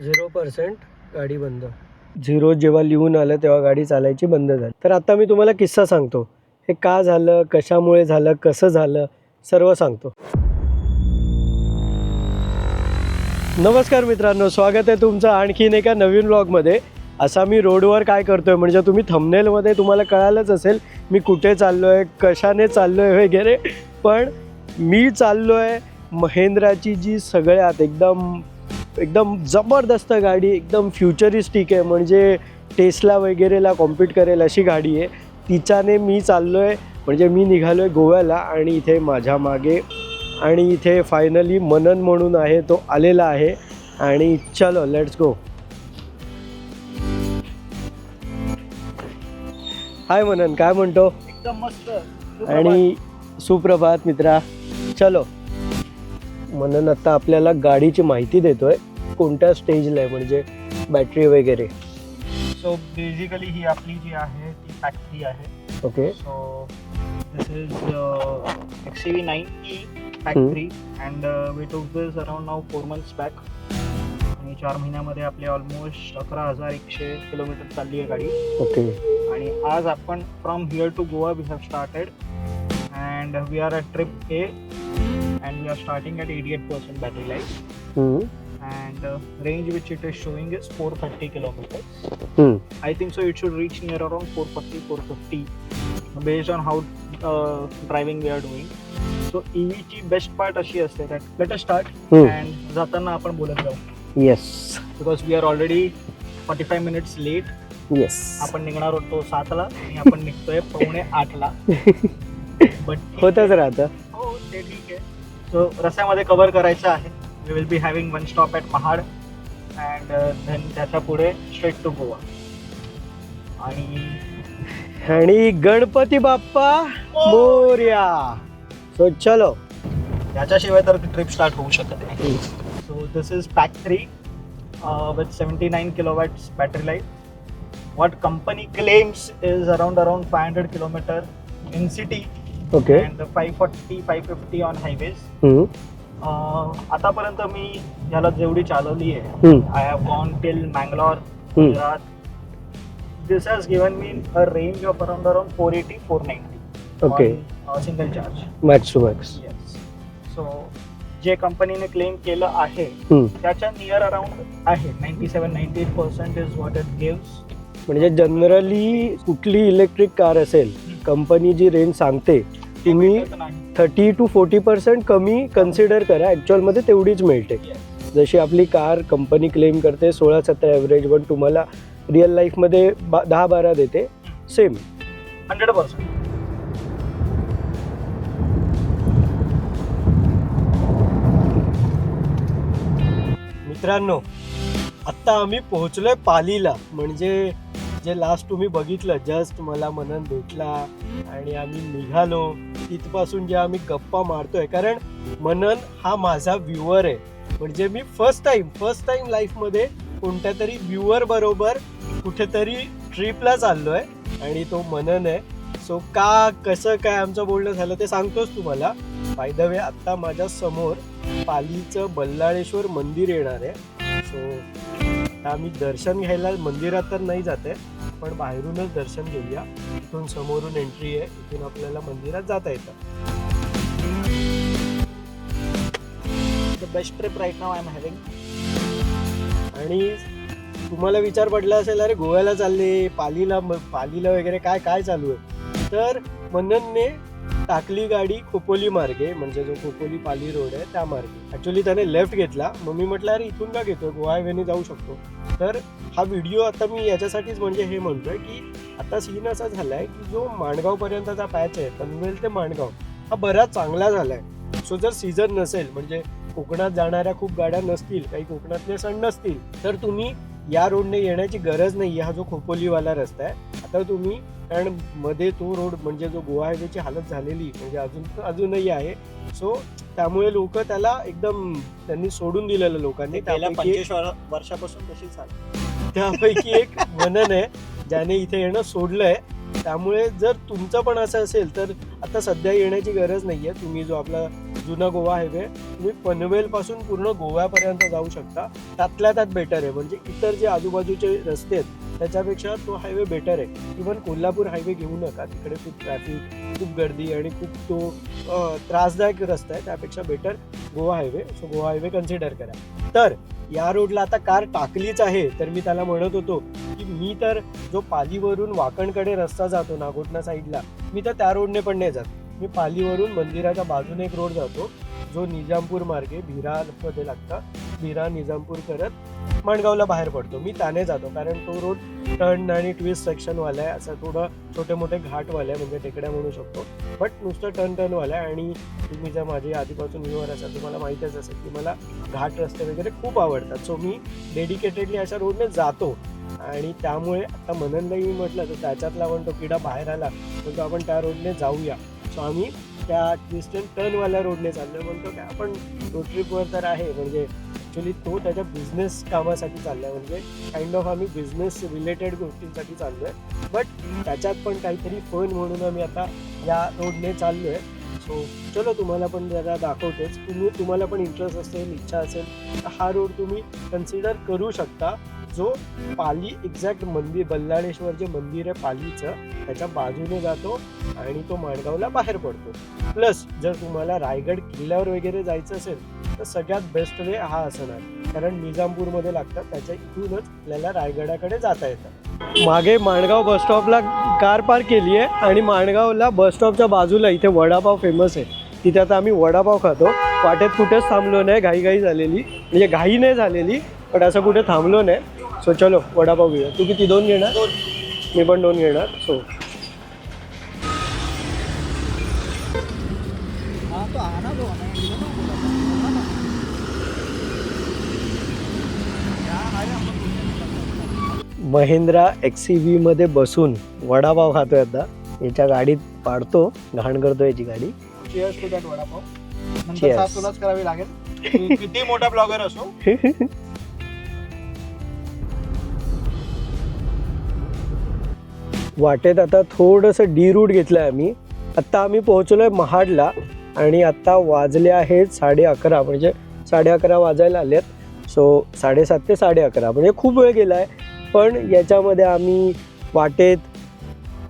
0% गाडी बंद. 0 जेव्हा लिहून आलं तेव्हा गाडी चालायची बंद झाली. तर आता मी तुम्हाला किस्सा सांगतो. हे का झालं, कशामुळे झालं, कसं झालं, सर्व सांगतो. नमस्कार मित्रांनो, स्वागत आहे तुमचं आणखीन एका नवीन व्लॉगमध्ये. असा मी रोडवर काय करतोय म्हणजे तुम्ही थंबनेलमध्ये तुम्हाला कळालंच असेल मी कुठे चाललो आहे, कशाने चाललो आहे वगैरे. पण मी चाललो आहे महिंद्राची जी सगळ्यात एकदम जबरदस्त गाडी, एकदम फ्युचरिस्टिक आहे, म्हणजे टेस्ला वगैरेला कॉम्पीट करेल अशी गाडी आहे. तिच्याने मी चाललो आहे, म्हणजे मी निघालो आहे गोव्याला. आणि इथे माझ्या मागे आणि इथे फायनली मनन म्हणून आहे, तो आलेला आहे. आणि चलो लेट्स गो. हाय मनन, काय म्हणतो? एकदम मस्त. आणि सुप्रभात मित्रा. चलो, मनन आता आपल्याला गाडीची माहिती देतोय, कोणत्या स्टेजला आहे, म्हणजे बॅटरी वगैरे. सो बेसिकली ही आपली जी आहे ती पॅक 3 आहे. Okay. So this is XCV9E pack 3 and we took this around now 4 months back. आणि 4 महिन्यामध्ये आपले ऑलमोस्ट 11,100 किलोमीटर चालली आहे गाडी. ओके. आणि आज आपण from here to Goa we have started and we are at trip A and we are starting at 88% battery life. And range which it is showing is 430 kilometers. I think so it should reach near around 440-450 based on how driving we are doing. So EV ची best part अशी असते that let us start and जाताना आपण बोलत जाऊ. Yes. Because we are already 45 minutes late. Yes. आपण निघणार होतो 7 ला आणि आपण निघतोय 7:45 ला. But होतच राहतं. हो ते ठीक आहे. सो रस्त्यामध्ये कव्हर करायचं आहे. We will be having one stop at Mahad and then त्याच्या पुढे स्ट्रेट टू गोवा. आणि गणपती बाप्पा मोरया. सो चलो. याच्याशिवाय तर ट्रिप स्टार्ट होऊ शकत नाही. So this is pack 3 with 79 kilowatts battery life. What company claims is around 500 kilometer in city. Okay. And 540-550 on highways. आतापर्यंत मी याला जेवढी चालवली आहे, I have gone till Mangalore, Gujarat. This has given me a range of around 480-490. Okay. Single charge max to max. Yes. So जे कंपनीने claim केलं आहे त्याच्या नियर अराउंड आहे. 97-98% इज व्हॉट इट गिव्स. म्हणजे जनरली कुठली इलेक्ट्रिक कार असेल, कंपनी जी range सांगते तुम्ही 30-40% कमी कन्सिडर करा, ॲक्च्युअलमध्ये तेवढीच मिळते. जशी आपली कार कंपनी क्लेम करते 16-17 ॲव्हरेज, पण तुम्हाला रिअल लाईफमध्ये 10-12 देते. सेम 100%. मित्रांनो, आत्ता आम्ही पोहोचलोय पालीला. म्हणजे जे लास्ट तुम्ही बघितलं, जस्ट मला मनन भेटला आणि आम्ही निघालो तिथपासून जे आम्ही गप्पा मारतोय, कारण मनन हा माझा व्ह्युअर आहे. म्हणजे मी फर्स्ट टाइम लाईफमध्ये कोणत्या तरी व्ह्युअर बरोबर कुठेतरी ट्रिपला चाललोय आणि तो मनन आहे. सो कसं काय आमचं बोलणं झालं ते सांगतोच तुम्हाला. बाय द वे, आत्ता माझ्या समोर पालीचं बल्लाळेश्वर मंदिर येणार आहे. सो आम्ही दर्शन घ्यायला मंदिरात तर नाही जाते, पण बाहेरूनच दर्शन घेऊया. इथून समोरून एंट्री आहे, इथून आपल्याला मंदिरात जाता येतं. The best trip right now I am having. आणि तुम्हाला विचार पडला असेल, अरे गोव्याला चालले, पालीला वगैरे काय चालू आहे. तर मननने टाकली गाडी खोपोली मार्गे, म्हणजे जो खोपोली पाली रोड आहे त्या मार्गे. ॲक्च्युली त्याने लेफ्ट घेतला. मग मी म्हटलं अरे इथून का घेतोय, गोवा हायवेने जाऊ शकतो. तर हा व्हिडिओ आता मी याच्यासाठीच म्हणजे हे म्हणतोय की आता सीन असा झाला आहे की जो माणगावपर्यंतचा पॅच आहे, पनवेल ते माणगाव, हा बराच चांगला झाला आहे. सो जर सीझन नसेल, म्हणजे कोकणात जाणाऱ्या खूप गाड्या नसतील, काही कोकणातले सण नसतील, तर तुम्ही या रोडने येण्याची गरज नाही. हा जो खोपोलीवाला रस्ता आहे, आता तुम्ही, कारण मध्ये तो रोड म्हणजे जो गोवा हायवेची हालत झालेली म्हणजे अजूनही आहे. सो त्यामुळे लोक त्याला एकदम त्यांनी सोडून दिलेलं लोकांनी. 25 वर्षापासून तशी चालते. त्यापैकी एक मनन आहे ज्याने इथे येणं सोडलंय. त्यामुळे जर तुमचं पण असं असेल तर आता सध्या येण्याची गरज नाही आहे. तुम्ही जो आपला जुना गोवा हायवे तुम्ही पनवेलपासून पूर्ण गोव्यापर्यंत जाऊ शकता. त्यातल्या त्यात बेटर आहे. म्हणजे इतर जे आजूबाजूचे रस्ते आहेत त्याच्यापेक्षा तो हायवे बेटर आहे. इवन कोल्हापूर हायवे घेऊ नका, तिकडे खूप ट्रॅफिक, खूप गर्दी आणि खूप तो त्रासदायक रस्ता आहे. त्यापेक्षा better Goa highway. So Goa highway consider करा. तर या रोडला आता कार टाकलीच आहे, तर मी त्याला म्हणत होतो की मी तर जो पालीवरून वाकणकडे रस्ता जातो नागोठणा साईडला, मी तर त्या रोडने पण नाही जात. मी पालीवरून मंदिराच्या बाजूने एक रोड जातो जो निजामपूर मार्गे भिरामध्ये लागता. भिरा निजामपूर करत माणगावला बाहेर पडतो. मी त्याने जातो कारण तो रोड टर्न आणि ट्विस्ट सेक्शनवाला आहे. असं थोडं छोटे मोठे घाटवाला आहे, म्हणजे टेकड्या म्हणू शकतो, बट नुसतं टर्नवाला आहे. आणि तुम्ही जर माझी आधीपासून व्ह्यूवर असाल तुम्हाला माहीतच असेल की मला घाट रस्ते वगैरे खूप आवडतात. सो मी डेडिकेटेडली अशा रोडने जातो. आणि त्यामुळे आता मननलाही मी म्हटलं तर त्याच्यातला पण तो किडा बाहेर आला, म्हणतो आपण त्या रोडने जाऊया. सो आम्ही त्या ट्विस्ट अँड टर्नवाल्या रोडने चाललो. म्हणतो काय आपण रोड ट्रिपवर तर आहे, म्हणजे ॲक्च्युली तो त्याच्या बिझनेस कामासाठी चालला आहे, म्हणजे काइंड ऑफ आम्ही बिझनेस रिलेटेड गोष्टींसाठी चाललो आहे. बट त्याच्यात पण काहीतरी फन म्हणून आम्ही आता या रोडने चाललो आहे. सो चलो तुम्हाला पण जरा दाखवतेच. तुम्हाला पण इंटरेस्ट असेल, इच्छा असेल तर हा रोड तुम्ही कन्सिडर करू शकता. जो पाली एक्झॅक्ट मंदिर, बल्लाळेश्वर जे मंदिर आहे पालीचं त्याच्या बाजूने जातो आणि तो माणगावला बाहेर पडतो. प्लस जर तुम्हाला रायगड किल्ल्यावर वगैरे जायचं असेल तर सगळ्यात बेस्ट वे हा असणार, कारण निजामपूरमध्ये लागतात, त्याच्या इथूनच आपल्याला रायगडाकडे जाता येतं. मागे माणगाव बस स्टॉपला कार पार्क केली आहे आणि माणगावला बस स्टॉपच्या बाजूला इथे वडापाव फेमस आहे. तिथे आता आम्ही वडापाव खातो. वाटेत कुठेच थांबलो नाही, घाई झालेली, म्हणजे घाई नाही झालेली, पण असं कुठे थांबलो नाही. सो चलो वडापाव घेऊया. तू किती 2 घेणार? मी पण 2 घेणार. सो महिंद्रा XCV मध्ये बसून वडापाव खातोय आता. याच्या गाडीत पाडतो, घाण करतो याची गाडी. Cheers to that vada pav. नंतर Cheers. सास तुलाच करावी लागेल किती मोठा ब्लॉगर असो. वाटेत आता थोडंसं डी रूट घेतलं आहे आम्ही. आत्ता आम्ही पोहोचलो आहे महाडला आणि आत्ता वाजले आहेत 11:30, म्हणजे 11:30 वाजायला आलेत. सो 7:30 ते 11:30 म्हणजे खूप वेळ गेला आहे. पण याच्यामध्ये आम्ही वाटेत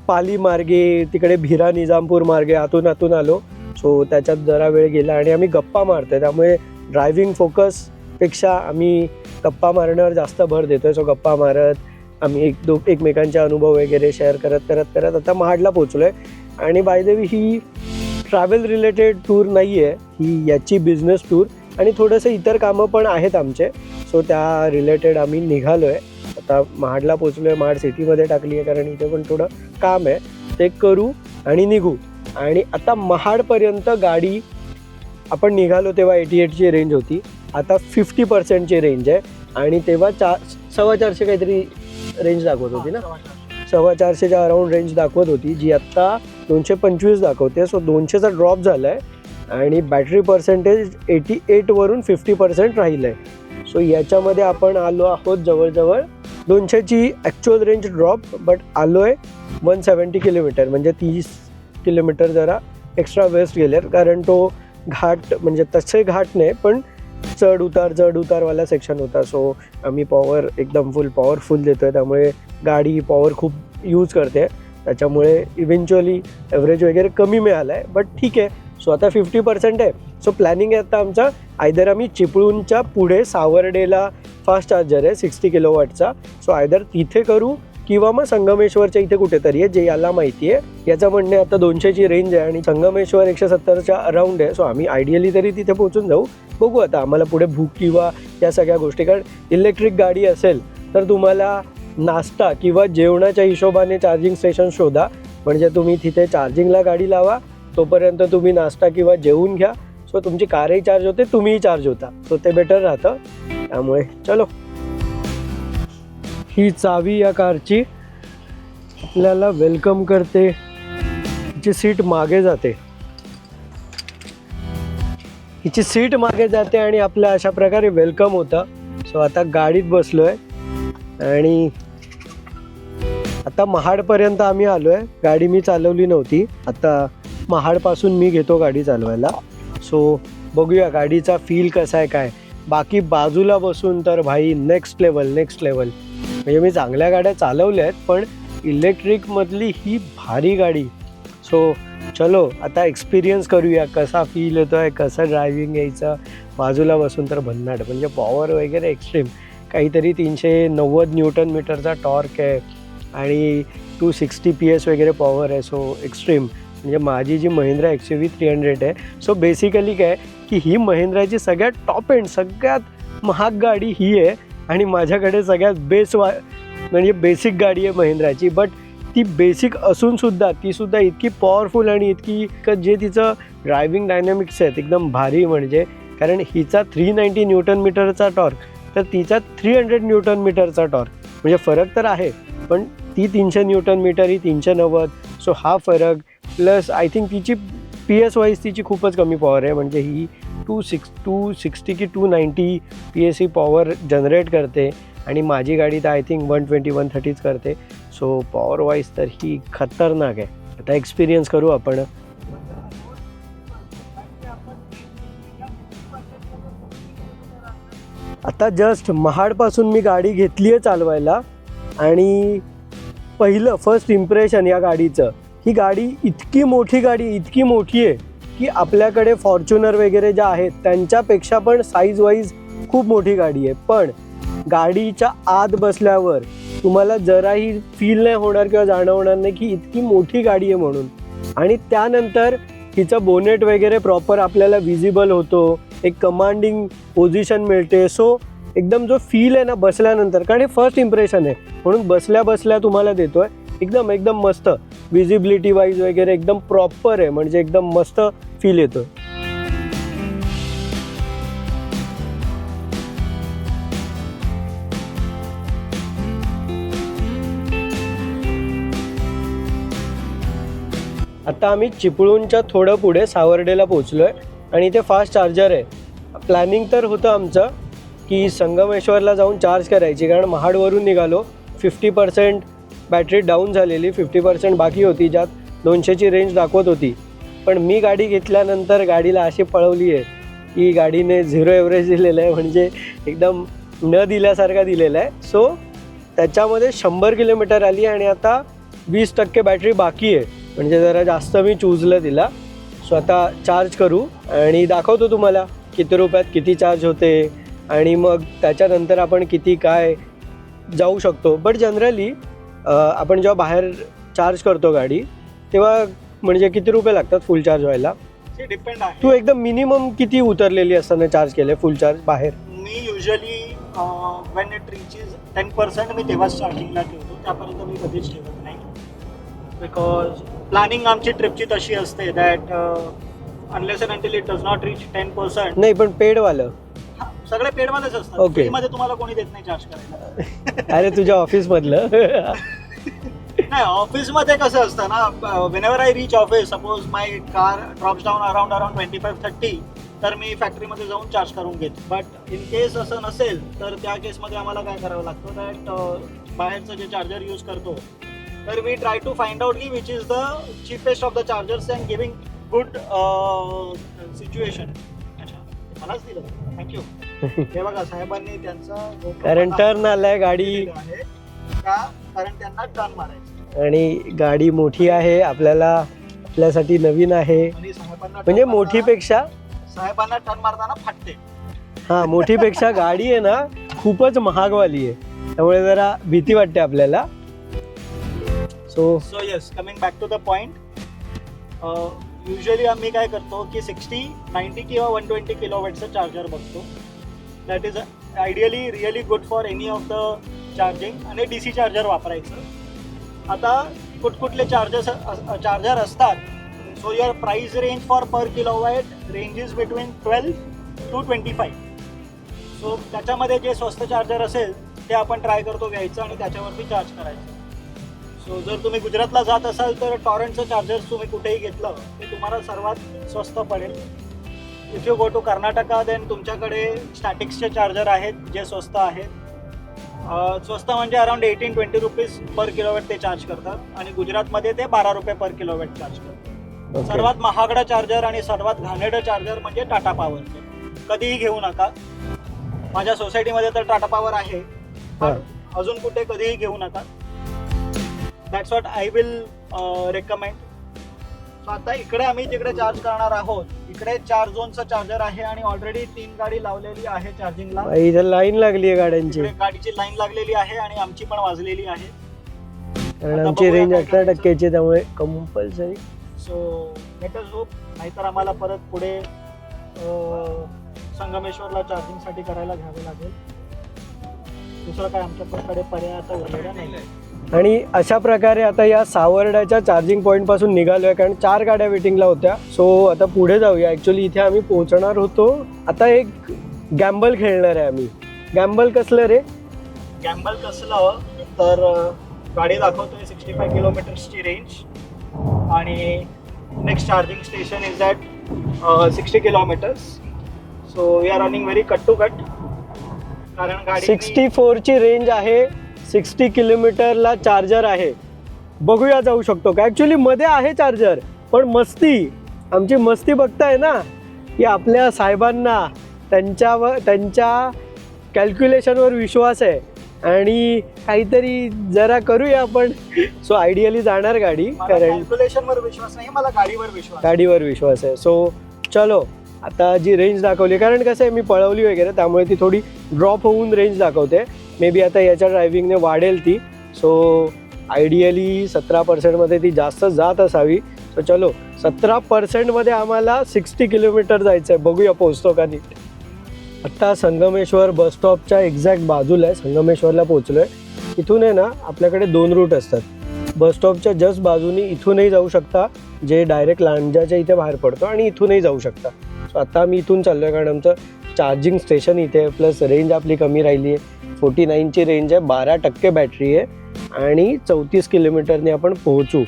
पाली मार्गे, तिकडे भिरा निजामपूर मार्गे आतून आलो. सो त्याच्यात जरा वेळ गेला आणि आम्ही गप्पा मारतोय, त्यामुळे ड्रायव्हिंग फोकसपेक्षा आम्ही गप्पा मारण्यावर जास्त भर देतोय. सो गप्पा मारत आम्ही एकमेकांचे अनुभव वगैरे शेअर करत आता महाडला पोहोचलो आहे. आणि by the way he travel related tour नाही आहे, ही याची बिझनेस टूर आणि थोडंसं इतर कामं पण आहेत आमचे. सो त्या रिलेटेड आम्ही निघालो आहे. आता महाडला पोहोचलो आहे, महाड सिटीमध्ये टाकली आहे कारण इथे पण थोडं काम आहे, ते करू आणि निघू. आणि आता महाडपर्यंत गाडी आपण निघालो तेव्हा 88ची रेंज होती, आता 50%ची रेंज आहे. आणि तेव्हा 450 काहीतरी रेंज दाखवत होती ना, 450च्या अराउंड रेंज दाखवत होती, जी आत्ता 225 दाखवते. सो 200चा ड्रॉप झाला आहे आणि बॅटरी पर्सेंटेज 88 वरून 50% राहिलं आहे. सो याच्यामध्ये आपण आलो आहोत जवळजवळ 200ची ॲक्च्युअल रेंज ड्रॉप, बट आलो आहे 170 किलोमीटर, म्हणजे 30 किलोमीटर जरा एक्स्ट्रा वेस्ट गेले, कारण तो घाट म्हणजे तसे घाट नाही पण चढ उतारवाला सेक्शन होता. सो आम्ही पॉवर एकदम पॉवरफुल देतो आहे, त्यामुळे गाडी पॉवर खूप यूज करते, त्याच्यामुळे इव्हेंच्युअली ॲव्हरेज वगैरे कमी मिळाला आहे, बट ठीक आहे. सो आता 50% आहे. सो प्लॅनिंग आहे आता आमचा, आयदर आम्ही चिपळूणच्या पुढे सावर्डेला फास्ट चार्जर आहे 60 किलोवॉटचा, सो आयदर तिथे करू किंवा मग संगमेश्वरच्या इथे कुठेतरी आहे, जे याला माहिती आहे. याचं म्हणणे आता 200ची रेंज आहे आणि संगमेश्वर 170च्या अराउंड आहे. सो आम्ही आयडियली तरी तिथे पोहोचून जाऊ. बघू आता आम्हाला पुढे भूक किंवा या सगळ्या गोष्टी, कारण इलेक्ट्रिक गाडी असेल तर तुम्हाला नाश्ता किंवा जेवणाच्या हिशोबाने चार्जिंग स्टेशन शोधा, म्हणजे तुम्ही तिथे चार्जिंगला गाडी लावा, तोपर्यंत तुम्ही नाश्ता किंवा जेवून घ्या. सो तुमची कारही चार्ज होते, तुम्हीही चार्ज होता, सो ते बेटर राहतं. त्यामुळे चलो, ही चावी या कारची आपल्याला वेलकम करते. हिची सीट मागे जाते, हिची सीट मागे जाते आणि आपल्या अशा प्रकारे वेलकम होतं. सो आता गाडीत बसलो आहे आणि आता महाडपर्यंत आम्ही आलो आहे. गाडी मी चालवली नव्हती, आता महाडपासून मी घेतो गाडी चालवायला. सो बघूया गाडीचा फील कसा आहे काय. बाकी बाजूला बसून तर भाई नेक्स्ट लेवल. म्हणजे मी चांगल्या गाड्या चालवल्या आहेत, पण इलेक्ट्रिकमधली ही भारी गाडी. सो चलो आता एक्सपिरियन्स करूया कसा फील येतो आहे, कसं ड्रायव्हिंग यायचं. बाजूला बसून तर भन्नाट, म्हणजे पॉवर वगैरे एक्स्ट्रीम. काहीतरी 390 न्यूटन मीटरचा टॉर्क आहे आणि 260 PS वगैरे पॉवर आहे. So extreme. म्हणजे माझी जी महिंद्रा XUV 300 आहे. सो बेसिकली काय की ही महिंद्राची सगळ्यात टॉप एंड सगळ्यात महाग गाडी ही आहे आणि माझ्याकडे सगळ्यात म्हणजे बेसिक गाडी आहे महिंद्राची. बट ती बेसिक असूनसुद्धा तीसुद्धा इतकी पॉवरफुल आणि इतकी जे तिचं ड्रायव्हिंग डायनॅमिक्स आहेत एकदम भारी. म्हणजे कारण हिचा 390 न्यूटन मीटरचा टॉर्क तर तिचा 300 न्यूटन मीटरचा टॉर्क. म्हणजे फरक तर आहे, पण ती 300 न्यूटन मीटर ही 390. सो हा फरक प्लस आय थिंक तिची PS वाईज तिची खूपच कमी पॉवर आहे. म्हणजे ही 260 की 290 PS ही पॉवर जनरेट करते आणि माझी गाडी तर आय थिंक 120-130 करते. सो पॉवर वाईज तर ही खतरनाक आहे. आता एक्सपिरियन्स करू आपण. आता जस्ट महाडपासून मी गाडी घेतली आहे चालवायला आणि फर्स्ट इम्प्रेशन या गाडीचं, ही गाडी इतकी मोठी आहे की आपल्याकडे फॉर्च्युनर वगैरे ज्या आहेत त्यांच्यापेक्षा पण साईज वाईज खूप मोठी गाडी आहे. पण गाडीच्या आत बसल्यावर तुम्हाला जराही फील नाही होणार किंवा जाणवणार नाही की इतकी मोठी गाडी आहे म्हणून. आणि त्यानंतर हिचं बोनेट वगैरे प्रॉपर आपल्याला विजिबल होतो, एक कमांडिंग पोझिशन मिळते. सो एकदम जो फील आहे ना बसल्यानंतर, कारण हे फर्स्ट इम्प्रेशन आहे म्हणून बसल्या तुम्हाला देतोय, एकदम मस्त विजिबिलिटी वाईज वगैरे एकदम प्रॉपर आहे. म्हणजे एकदम मस्त फील येतो. आता आम्ही चिपळूणच्या थोडं पुढे सावर्डेला पोचलो आहे आणि इथे फास्ट चार्जर आहे. प्लॅनिंग तर होतं आमचं की संगमेश्वरला जाऊन चार्ज करायची, कारण महाडवरून निघालो. 50% बॅटरी डाऊन झालेली, 50% बाकी होती, ज्यात 200ची रेंज दाखवत होती. पण मी गाडी घेतल्यानंतर गाडीला अशी पळवली आहे की गाडीने 0 एव्हरेज दिलेलं आहे, म्हणजे एकदम न दिल्यासारखा दिलेला आहे. सो त्याच्यामध्ये 100 किलोमीटर आली आणि आता 20% बॅटरी बाकी आहे. म्हणजे जरा जास्त मी चूजलं तिला. सो आता चार्ज करू आणि दाखवतो तुम्हाला किती रुपयात किती चार्ज होते आणि मग त्याच्यानंतर आपण किती काय जाऊ शकतो. बट जनरली आपण जेव्हा बाहेर चार्ज करतो गाडी तेव्हा म्हणजे किती रुपये लागतात फुल चार्ज व्हायला? डिपेंड आहे. तू एकदम मिनिमम किती उतरलेली असताना चार्ज केले फुल चार्ज बाहेर? मी युजली वेन इट रीचेस 10% मी तेव्हाच चार्जिंगला ठेवतो, त्यापर्यंत मी कधीच ठेवत नाही. बिकॉज प्लॅनिंग आमची ट्रिपची तशी असते that unless and until it does not reach 10%. नाही पण पेडवालं सगळे पेडवालेच असतात. Okay. फ्रीमध्ये तुम्हाला कोणी देत नाही चार्ज करायला. अरे तुझ्या ऑफिसमधलं नाही, ऑफिसमध्ये कसं असतं ना, whenever I reach office, suppose my car drops down around 25-30, तर मी फॅक्टरीमध्ये जाऊन चार्ज करून घेतो. बट इन केस असं नसेल तर त्या केसमध्ये आम्हाला काय करावं लागतं दॅट बाहेरचं जे चार्जर यूज करतो तर we try to find out की which is the cheapest of the chargers and giving good situation. अच्छा, मलाच दिलं, थँक्यू. हे बघा साहेबांनी त्यांचा कारण टर्न आलाय गाडी आहे का, कारण त्यांना टर्न मारायचं आणि गाडी मोठी आहे, आपल्यासाठी नवीन आहे. आणि साहेबांना म्हणजे मोठीपेक्षा साहेबांना टर्न मारताना फाटते. हा, मोठीपेक्षा गाडी आहे ना खूपच महागवाली आहे, त्यामुळे जरा भीती वाटते आपल्याला. So yes, coming back to the point, usually आम्ही काय करतो की 60, 90 किंवा 120 किलोवॅटचं चार्जर बघतो. That is ideally really good for any of the charging. आणि DC चार्जर वापरायचं. आता कुठकुठले चार्जर असतात. So your price range for per kilowatt range is between 12 to 25. So त्याच्यामध्ये जे स्वस्त चार्जर असेल ते आपण ट्राय करतो घ्यायचं आणि त्याच्यावरती चार्ज करायचं. सो जर तुम्ही गुजरातला जात असाल तर टॉरेंटचं चार्जर्स तुम्ही कुठेही घेतलं ते तुम्हाला सर्वात स्वस्त पडेल. If you go to Karnataka then तुमच्याकडे स्टॅटिक्सचे चार्जर आहेत जे स्वस्त आहेत. स्वस्त म्हणजे अराउंड 18-20 रुपीज पर किलोवॅट ते चार्ज करतात आणि गुजरातमध्ये ते 12 रुपये पर किलोवॅट चार्ज करतात. ओके. सर्वात महागडा चार्जर आणि सर्वात घाणेरडं चार्जर म्हणजे टाटा पॉवरचे. कधीही घेऊ नका. माझ्या सोसायटीमध्ये तर टाटा पॉवर आहे, पण अजून कुठे कधीही घेऊ नका. That's what I will recommend. So आता इकडे आम्ही जिकडे चार्ज करणार आहोत इकडे 4 झोनचं चार्जर आहे आणि ऑलरेडी 3 गाडी लावलेली आहे चार्जिंगला. इथे लाईन लागली आहे गाड्यांची, इकडे गाडीची लाईन लागलेली आहे आणि आमची पण वाजलेली आहे. कारण आता आमची बघूया रेंज काय 18% त्यामुळे compulsory. So let us hope, नाहीतर आम्हाला परत पुढे संगमेश्वरला चार्जिंगसाठी करायला घ्यावे लागेल. दुसरं काय आमच्याकडे पर्याय आता उरलेला नाही. आणि अशा प्रकारे आता या सावर्ड्याच्या चार्जिंग पॉईंट पासून निघालो आहे, कारण 4 गाड्या वेटिंगला होत्या. सो आता पुढे जाऊया. ॲक्च्युली इथे आम्ही पोहोचणार होतो. आता एक गॅम्बल खेळणार आहे आम्ही. गॅम्बल कसलं रे? गॅम्बल कसलं तर गाडी दाखवतोय 65 किलोमीटर्सची रेंज आणि next charging station is at 60 kilometres. So we are running very cut to cut, कारण गाडी 64ची रेंज आहे, 60 किलोमीटरला चार्जर आहे. बघूया जाऊ शकतो का. ॲक्च्युली मध्ये आहे चार्जर, पण आमची मस्ती बघताय ना की आपल्या साहेबांना त्यांच्या कॅल्क्युलेशनवर विश्वास आहे आणि काहीतरी जरा करूया आपण. सो आयडियली जाणार गाडी, कारण कॅल्क्युलेशनवर विश्वास नाही, मला गाडीवर विश्वास आहे. सो चलो, आता जी रेंज दाखवली, कारण कसं आहे मी पळवली वगैरे त्यामुळे ती थोडी ड्रॉप होऊन रेंज दाखवते. मे बी आता याच्या ड्रायव्हिंगने वाढेल ती. सो आयडियली 17% ती जास्त जात असावी. सो चलो, 17% आम्हाला 60 किलोमीटर जायचं आहे. बघूया पोहोचतो का नीट. आत्ता संगमेश्वर बस स्टॉपच्या एक्झॅक्ट बाजूला आहे. संगमेश्वरला पोहोचलो आहे. इथून आहे ना आपल्याकडे 2 रूट असतात. बस स्टॉपच्या जस्ट बाजूनी इथूनही जाऊ शकता, जे डायरेक्ट लांजाच्या इथे बाहेर पडतो, आणि इथूनही जाऊ शकता. सो आता आम्ही इथून चाललो आहे, कारण आमचं चार्जिंग स्टेशन इथे, प्लस रेंज आपली कमी राहिली आहे. 49ची रेंज आहे, 12% बॅटरी आहे आणि 34 किलोमीटरने आपण पोहोचू.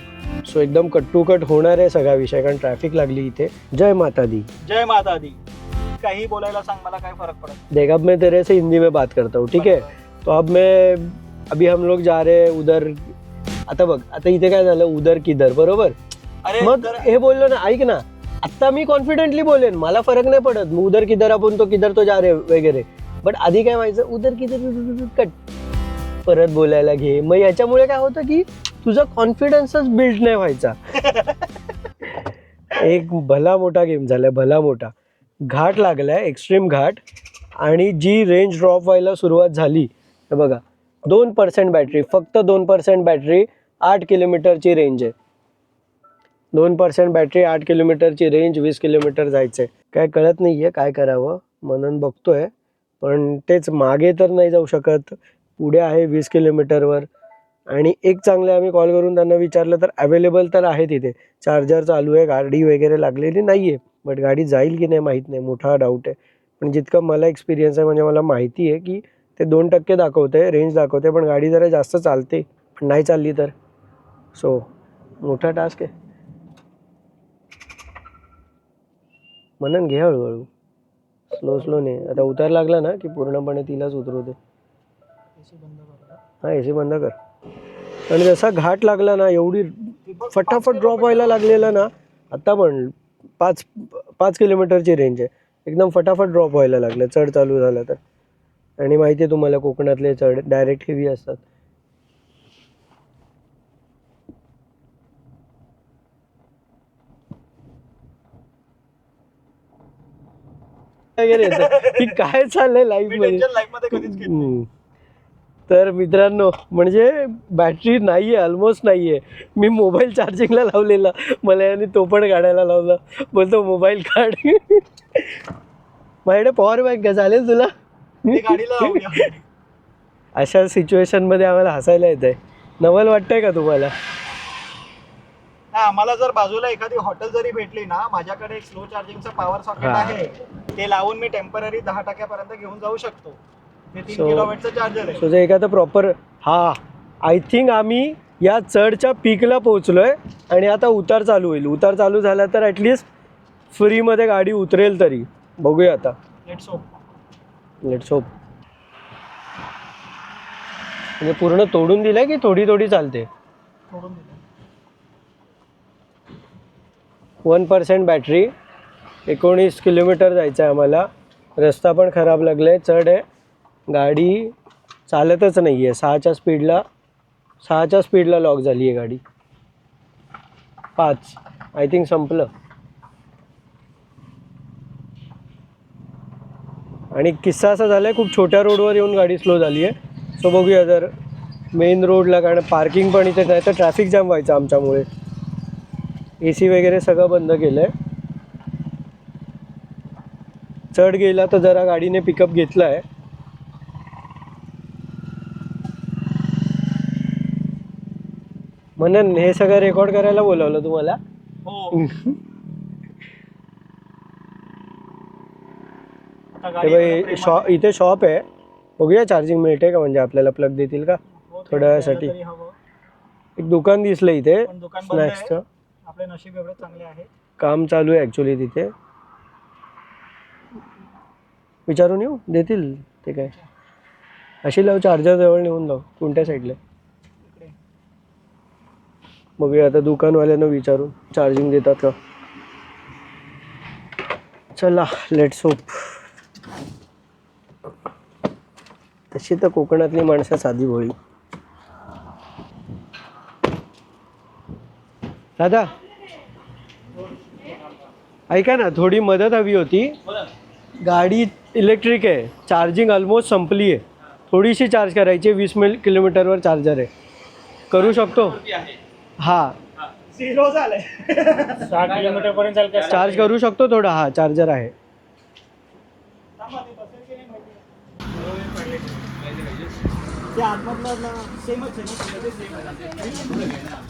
सो एकदम कट टू कट होणार आहे सगळा विषय, कारण ट्रॅफिक लागली इथे. जय माता दी. जय माता दी. काही बोलायला सांग, मला काय फरक पडत. देख, अब मैं तेरे से हिंदी में बात करता हूँ, ठीक है. तो अभी हम लोग जा रहे हैं उधर. आता बघ, आता इथे काय झालं, उधर किधर, बरोबर. मग हे बोललो ना, ऐक ना, आता मी कॉन्फिडेंटली बोलेन, मला फरक नाही पडत. मग उधर किधर आपण तो किधर तो जा रे वगैरे. बट आधी काय व्हायचं, उधर किधर कट परत बोलायला घे. मग याच्यामुळे काय होतं की तुझा कॉन्फिडन्सच बिल्ड नाही व्हायचा. एक भला मोठा गेम झालाय, भला मोठा. घाट लागलाय, एक्स्ट्रीम घाट, आणि जी रेंज ड्रॉप व्हायला सुरुवात झाली, हे बघा, 2% बॅटरी, फक्त 2% बॅटरी, 8 किलोमीटरची रेंज आहे. 2% बॅटरी, 8 किलोमीटरची रेंज, 20 किलोमीटर जायचंय. काय कळत नाहीये काय करावं, म्हणून बघतोय. पण तेच, मागे तर नाही जाऊ शकत, पुढे आहे 20 किलोमीटरवर. आणि एक चांगले, आम्ही कॉल करून त्यांना विचारलं तर अवेलेबल तर आहे तिथे, चार्जर चालू आहे, गाडी वगैरे लागलेली नाही आहे. बट गाडी जाईल की नाही माहीत नाही, मोठा डाऊट आहे. पण जितकं मला एक्सपिरियन्स आहे, म्हणजे मला माहिती आहे की ते 2% दाखवते, रेंज दाखवते, पण गाडी जरा जास्त चालते. पण नाही चालली तर सो मोठा टास्क आहे. म्हणून घे हळूहळू, स्लो ने. आता उतार लागला ना की पूर्णपणे तिलाच उतरू दे. हां, AC बंद कर. आणि जसा घाट लागला ना, एवढी फटाफट ड्रॉप व्हायला लागलेला ना. आता पण 5 किलोमीटरची रेंज आहे, एकदम फटाफट ड्रॉप व्हायला लागलं चढ चालू झालं तर. आणि माहिती आहे तुम्हाला, कोकणातले चढ डायरेक्ट हेवी असतात. की काय चाललंय लाईफ मध्ये. तर मित्रांनो, म्हणजे बॅटरी नाहीये, ऑलमोस्ट नाहीये. मी मोबाईल चार्जिंगला लावलेला, मला याने तो पण काढायला लावला. बोलतो मोबाईल काढ. माझ्याकडे पॉवर बँक का चालेल तुला. अशा सिच्युएशन मध्ये आम्हाला हसायला येत आहे. नवल वाटतंय का तुम्हाला? आम्हाला जर बाजूला एखादी हॉटेल जरी भेटली ना, माझ्याकडे एक स्लो चार्जिंगचं पॉवर सॉकेट आहे, ते लावून मी टेम्पररी 10% पर्यंत घेऊन जाऊ शकतो. ते 3 किलोवॅटचं चार्जर आहे. सो एखादं प्रॉपर, हा, आय थिंक आम्ही या चढच्या पीकला पोहोचलोय आणि आता उतार चालू होईल. उतार चालू झाला तर ॲटलिस्ट फ्रीमध्ये गाडी उतरेल तरी. बघूया आता. Let's hope. Let's hope. म्हणजे पूर्ण तोडून दिलंय की थोडी थोडी चालते? सोडून दिलं. 1% बॅटरी, 19 किलोमीटर जायचं आहे आम्हाला. रस्ता पण खराब लागलाय, चढ आहे, गाडी चालतच नाही आहे. 6च्या स्पीडला लॉक झाली आहे गाडी. 5 आय थिंक संपलं. आणि किस्सा असा झाला आहे, खूप छोट्या रोडवर येऊन गाडी स्लो झाली आहे. सो बघूया जर मेन रोडला, कारण पार्किंग पण इथे नाही तर ट्रॅफिक जाम व्हायचं आमच्यामुळे. AC वगैरे सगळं बंद केलं आहे. चढ गेला तर जरा गाडीने पिकअप घेतला आहे. म्हणून हे सगळं रेकॉर्ड करायला बोलावलं तुम्हाला. हो. आता हे गाडीवर बाई इथे शॉप आहे, बघूया चार्जिंग मिळते का, म्हणजे आपल्याला प्लग देतील का थोड्या वेळासाठी. एक दुकान दिसलं इथे पण दुकान बंद आहे. स्नॅक्सचं. आपले नशीब एवढे चांगले आहे. काम चालू आहे ॲक्च्युली तिथे. विचारून येऊ, देतील ते काय. अशी लाव, चार्जर जवळ नेऊन लाव. कोणत्या साईडला? इकडे. बघूया आता दुकानवाल्यांना विचारून चार्जिंग देतात का. चला लेट्स होप. तशी तर कोकणातली माणसं साधी भोळी. दादा ऐका ना, थोडी मदत हवी होती. गाडी इलेक्ट्रिक आहे, चार्जिंग ऑलमोस्ट संपली आहे. थोडीशी चार्ज करायची, 20 किलोमीटरवर चार्जर आहे. करू शकतो? हां 0 झालंय. 60 किलोमीटर पर्यंत चालतं. चार्ज करू शकतो थोडा. हा चार्जर आहे. ते आतमधलं सेमच आहे ना.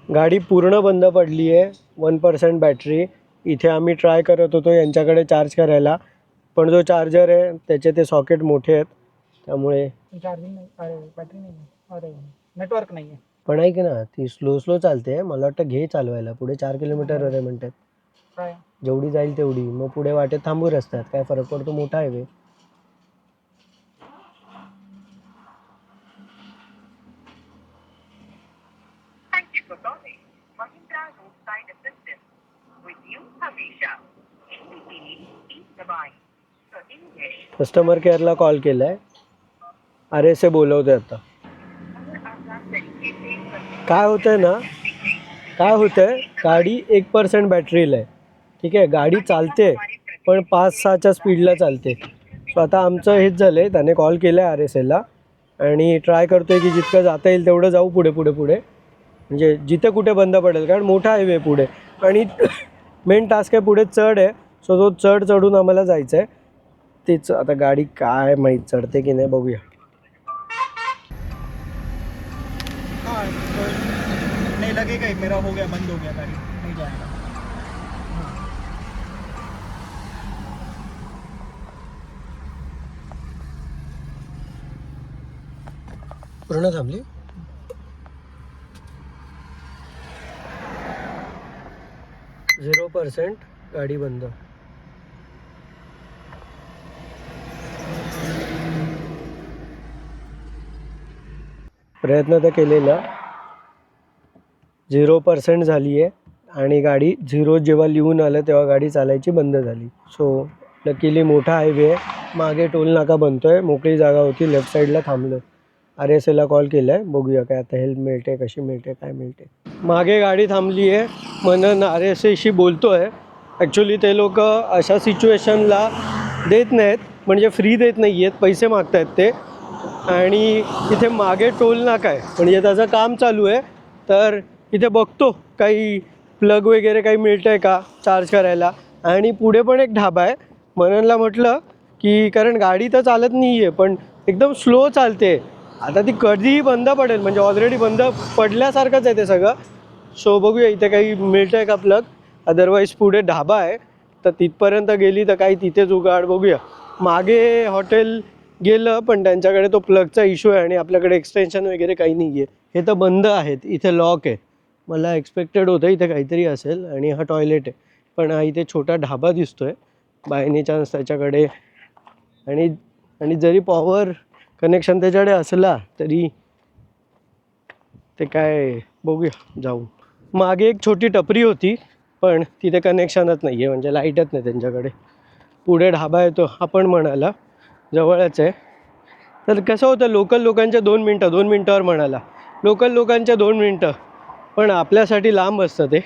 गाडी पूर्ण बंद पडली आहे. 1% बॅटरी. इथे आम्ही ट्राय करत होतो यांच्याकडे चार्ज करायला, पण जो चार्जर आहे त्याचे ते सॉकेट मोठे आहेत, त्यामुळे चार्जिंग नाही. अरे बॅटरी नाही. अरे नेटवर्क नाही आहे. पण ऐक ना, ती स्लो चालते. मला वाटतं घे चालवायला. पुढे 4 किलोमीटर आहे म्हणतात. काय जेवढी जाईल तेवढी. मग पुढे वाटेत थांबू रस्त्यात, काय फरक पडतो, मोठा हायवे. कस्टमर केअरला कॉल केलाय, RSA बोलवते आता. काय होतंय ना, काय होतंय, गाडी 1% बॅटरीला आहे. ठीक आहे, गाडी चालते पण 5-6च्या स्पीडला चालते. सो आता आमचं हेच झालं आहे, त्याने कॉल केला आहे RSAला आणि ट्राय करतोय की जितकं जाता येईल तेवढं जाऊ पुढे, म्हणजे जिथे कुठे बंद पडेल, कारण मोठा हायवे पुढे आणि मेन टास्क आहे पुढे चढ आहे. सो तो चढून आम्हाला जायचं आहे. तेच आता गाडी काय माहीत चढते की नाही, बघूया. हाँ नहीं लगेगा ही, मेरा हो गया, बंद हो गया गाड़ी, नहीं जाएगा. पूर्ण थांबली. झिरो पर्सेंट गाडी बंद. प्रयत्न तर केलेला, 0% झाली आहे आणि गाडी 0 जेव्हा लिहून आलं तेव्हा गाडी चालायची बंद झाली. सो लकीली मोठा हायवे आहे, मागे टोल नाका बनतोय, मोकळी जागा होती, लेफ्ट साईडला थांबलो. RSAला कॉल केला आहे, बघूया काय आता हेल्प मिळते, कशी मिळते, काय मिळते. मागे गाडी थांबली आहे म्हणून RSAशी बोलतो आहे. ॲक्च्युली ते लोक अशा सिच्युएशनला देत नाहीत, म्हणजे फ्री देत नाही आहेत, पैसे मागत आहेत ते. आणि इथे मागे टोल नाका आहे, म्हणजे त्याचं काम चालू आहे. तर इथे बघतो काही प्लग वगैरे काही मिळतं आहे का चार्ज करायला. आणि पुढे पण एक ढाबा आहे. मननला म्हटलं की कारण गाडी तर चालत नाही आहे, पण एकदम स्लो चालते. आता ती कधीही बंद पडेल, म्हणजे ऑलरेडी बंद पडल्यासारखंच आहे ते सगळं. सो बघूया इथे काही मिळतं आहे का प्लग. अदरवाईज पुढे ढाबा आहे, तर तिथपर्यंत गेली तर काही तिथेच उगाड. बघूया. मागे हॉटेल गेलं, पण त्यांच्याकडे तो प्लगचा इश्यू आहे आणि आपल्याकडे एक्सटेन्शन वगैरे काही नाही आहे. हे तर बंद आहेत, इथे लॉक आहे. मला एक्सपेक्टेड होतं इथे काहीतरी असेल. आणि हा टॉयलेट आहे, पण हा इथे छोटा ढाबा दिसतो आहे. बाय एनी चान्स त्याच्याकडे, आणि जरी पॉवर कनेक्शन त्याच्याकडे असला तरी ते काय बघूया जाऊ. मागे एक छोटी टपरी होती पण तिथे कनेक्शनच नाही आहे, म्हणजे लाईटच नाही त्यांच्याकडे. पुढे ढाबा येतो आपण म्हणाला, जवळच आहे. तर कसं होतं, लोकल लोकांच्या 2 मिनटावर म्हणाला, लोकल लोकांच्या 2 मिनटं पण आपल्यासाठी लांब असतं ते.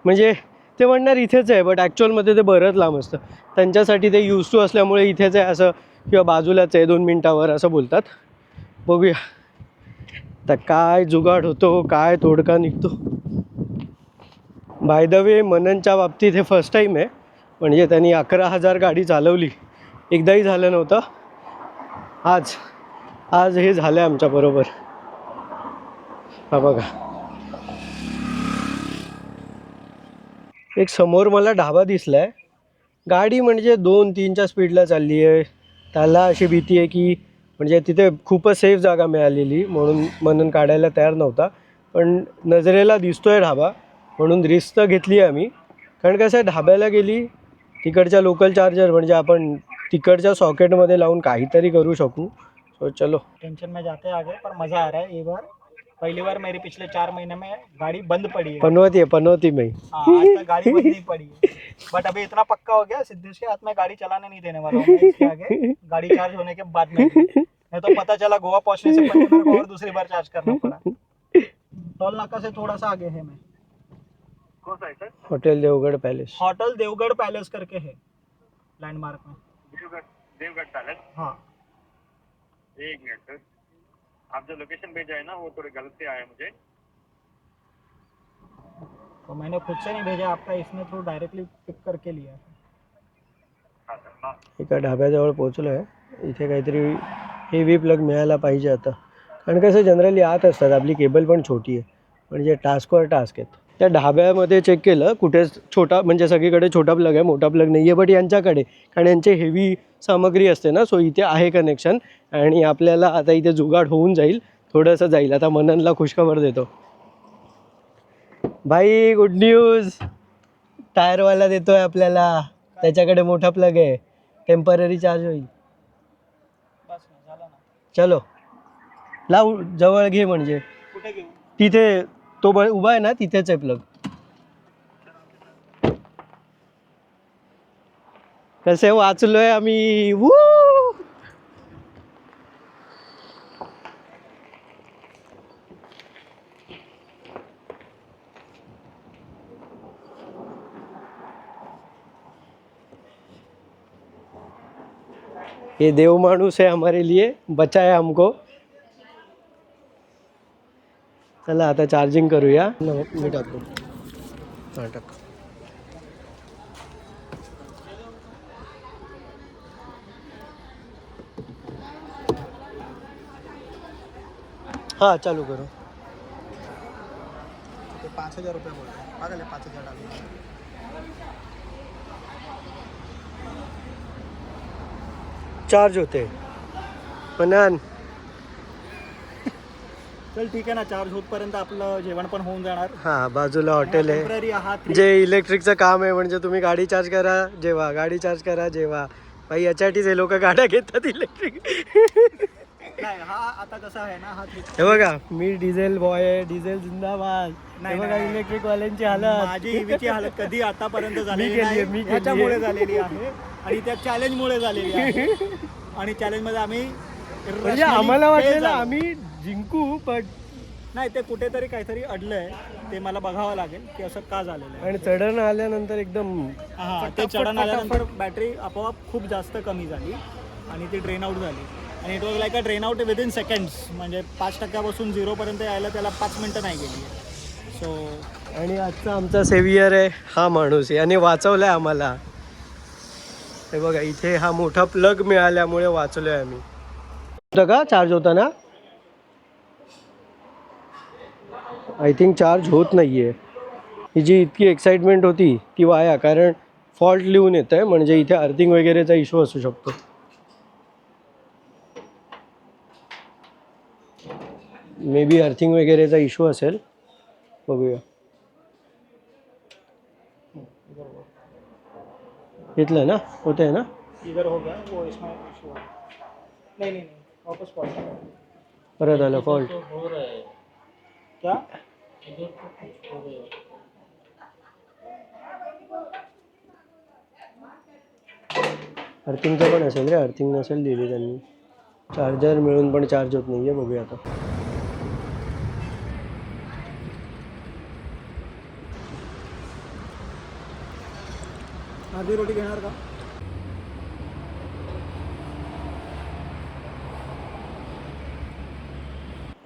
म्हणजे ते म्हणणार इथेच आहे, बट ॲक्च्युअलमध्ये ते बरंच लांब असतं. त्यांच्यासाठी ते यूज टू असल्यामुळे इथेच आहे असं, किंवा बाजूलाच आहे 2 मिनटावर असं बोलतात. बघूया तर काय जुगाड होतो, काय तोडका निघतो. बाय द वे मननच्या बाबतीत हे फर्स्ट टाईम आहे, म्हणजे त्यांनी 11,000 गाडी चालवली, एकदाही झालं नव्हतं. आज हे झालं आहे आमच्याबरोबर. हा बघा, एक समोर मला ढाबा दिसला आहे. गाडी म्हणजे 2-3च्या स्पीडला चालली आहे. त्याला अशी भीती आहे की, म्हणजे तिथे खूपच सेफ जागा मिळालेली म्हणून मनन काढायला तयार नव्हता. पण नजरेला दिसतोय ढाबा म्हणून रिस्क तर घेतली आहे आम्ही. कारण कसं आहे, ढाब्याला गेली तिकडच्या लोकल चार्जर, म्हणजे आपण तिकडच्या सॉकेटमध्ये लावून काहीतरी करू शकू. सो चलो. टेंशन में जाते आगे, पर मजा आ रहा है ये बार. पहली बार मेरी पिछले 4 महीने में गाड़ी बंद पड़ी है. पनौती में हाँ, आज तक गाड़ी बंद नहीं पड़ी है. बट अभी इतना पक्का हो गया, सिद्धेश के हाथ में गाड़ी चलाने नहीं देने वाला हूँ मैं इसके आगे, गाड़ी चार्ज होने के बाद में भी. नहीं तो पता चला गोवा पहुंचने से पहले मेरे को और दूसरी बार चार्ज करना पड़ा. टोल नाका से थोड़ा सा आगे है मैं. कौन सा है sir? Hotel Devgarh palace. Hotel Devgarh palace करके है लैंडमार्क में. देवगढ़ पैलेस. हाँ, एक मिनट सर, आप जो लोकेशन भेजा है ना वो थोड़ी गलत से आया मुझे. तो मैंने खुद से नहीं भेजा आपका, इसने थ्रू डायरेक्टली पिक करके लिया है. हाँ सर, हाँ. एका ढाब्याजवळ पोहोचलो आहे. इथे काहीतरी हेवी प्लग मिळायला पाहिजे आता, कारण कसं जनरली आत असतात, आपली केबल पण छोटी आहे, म्हणजे टास्कवर टास्क आहेत. त्या ढाब्यामध्ये चेक केलं, कुठेच छोटा, म्हणजे सगळीकडे छोटा प्लग आहे, मोठा प्लग नाही आहे. बट यांच्याकडे, कारण यांचे हेवी सामग्री असते ना, सो इथे आहे कनेक्शन. आणि आपल्याला आता इथे जुगाड होऊन जाईल, थोडंसं जाईल. आता मननला खुशखबर देतो. भाई गुड न्यूज, टायरवाला देतोय आपल्याला, त्याच्याकडे मोठा प्लग आहे, टेम्पररी चार्ज होईल. बस ना, झालं ना. चलो लाव, जवळ घे, म्हणजे कुठे घेऊ? तिथे तो उभा आहे ना, तिथेच आहे प्लग. कसे वाचलोय आम्ही. वू, ये देव माणूस है हमारे लिए, बचाया हमको. चला आता चार्जिंग करूया. मी टाकतो. हां टाक. हाँ चालू करो. 5,000 रुपये बोल रहे हैं, पागल है. 5,000 डालना. चार्ज होते पण. चल ठीक आहे ना, चार्ज होतपर्यंत आपलं जेवण पण होऊन जाणार. हां, बाजूला हॉटेल आहे. टेम्पररी आहात जे इलेक्ट्रिकचं काम आहे, म्हणजे तुम्ही गाडी चार्ज करा जेव्हा, गाडी चार्ज करा जेव्हा. भाई याच्यासाठीच हे लोक गाड्या घेतात इलेक्ट्रिक. नाही, हा आता कसा आहे ना, हा हे बघा, मी डिझेल बॉय आहे, डिझेल जिंदाबाद. हे नाही, बघा नाही. इलेक्ट्रिक वाल्यांची हालत. माझी ईव्हीची हालत कधी आतापर्यंत झालेली केलीये, नाही. मी केलीये. ह्याच्यामुळे झालेली आहे आणि त्या चॅलेंजमुळे झालेली आहे. आणि चॅलेंजमध्ये आम्ही म्हणजे irrationally आम्हाला fail वाटलेलं झालो. आम्ही जिंकू, पण नाही, ते कुठेतरी काहीतरी अडलंय, ते मला बघावं लागेल की असं का झालेलं आहे. आणि चढण आल्यानंतर एकदम हा, ते चढण आल्यानंतर बॅटरी आपोआप खूप जास्त कमी झाली आणि ती ड्रेन आउट झाली. आणि it was like a drain out within seconds, म्हणजे 5% 0% यायला त्याला 5 मिनटं नाही गेली. सो आणि आजचा आमचा सेवियर आहे हा माणूस, याने वाचवलाय आम्हाला. हे बघा, इथे हा मोठा प्लग मिळाल्यामुळे वाचलोय आम्ही. होतं का चार्ज होताना? आय थिंक चार्ज होत नाहीये. ही जी इतकी एक्साइटमेंट होती ती वाया, कारण फॉल्ट लिहून येत आहे, म्हणजे इथे अर्थिंग वगैरेचा इश्यू असू शकतो. मे बी अर्थिंग वगैरेचा इश्यू असेल, बघूया. घेतलं ना, होत आहे ना. इधर हो गया वो इसमें इशू है. नहीं नहीं नहीं वापस कॉल. परत आलं फॉल्ट. क्या अर्थिंगचं पण असेल रे, अर्थिंग नसेल दिली त्यांनी. चार्जर मिळून पण चार्ज होत नाही आहे, बघूया आता. आधी रोटी घेणार का?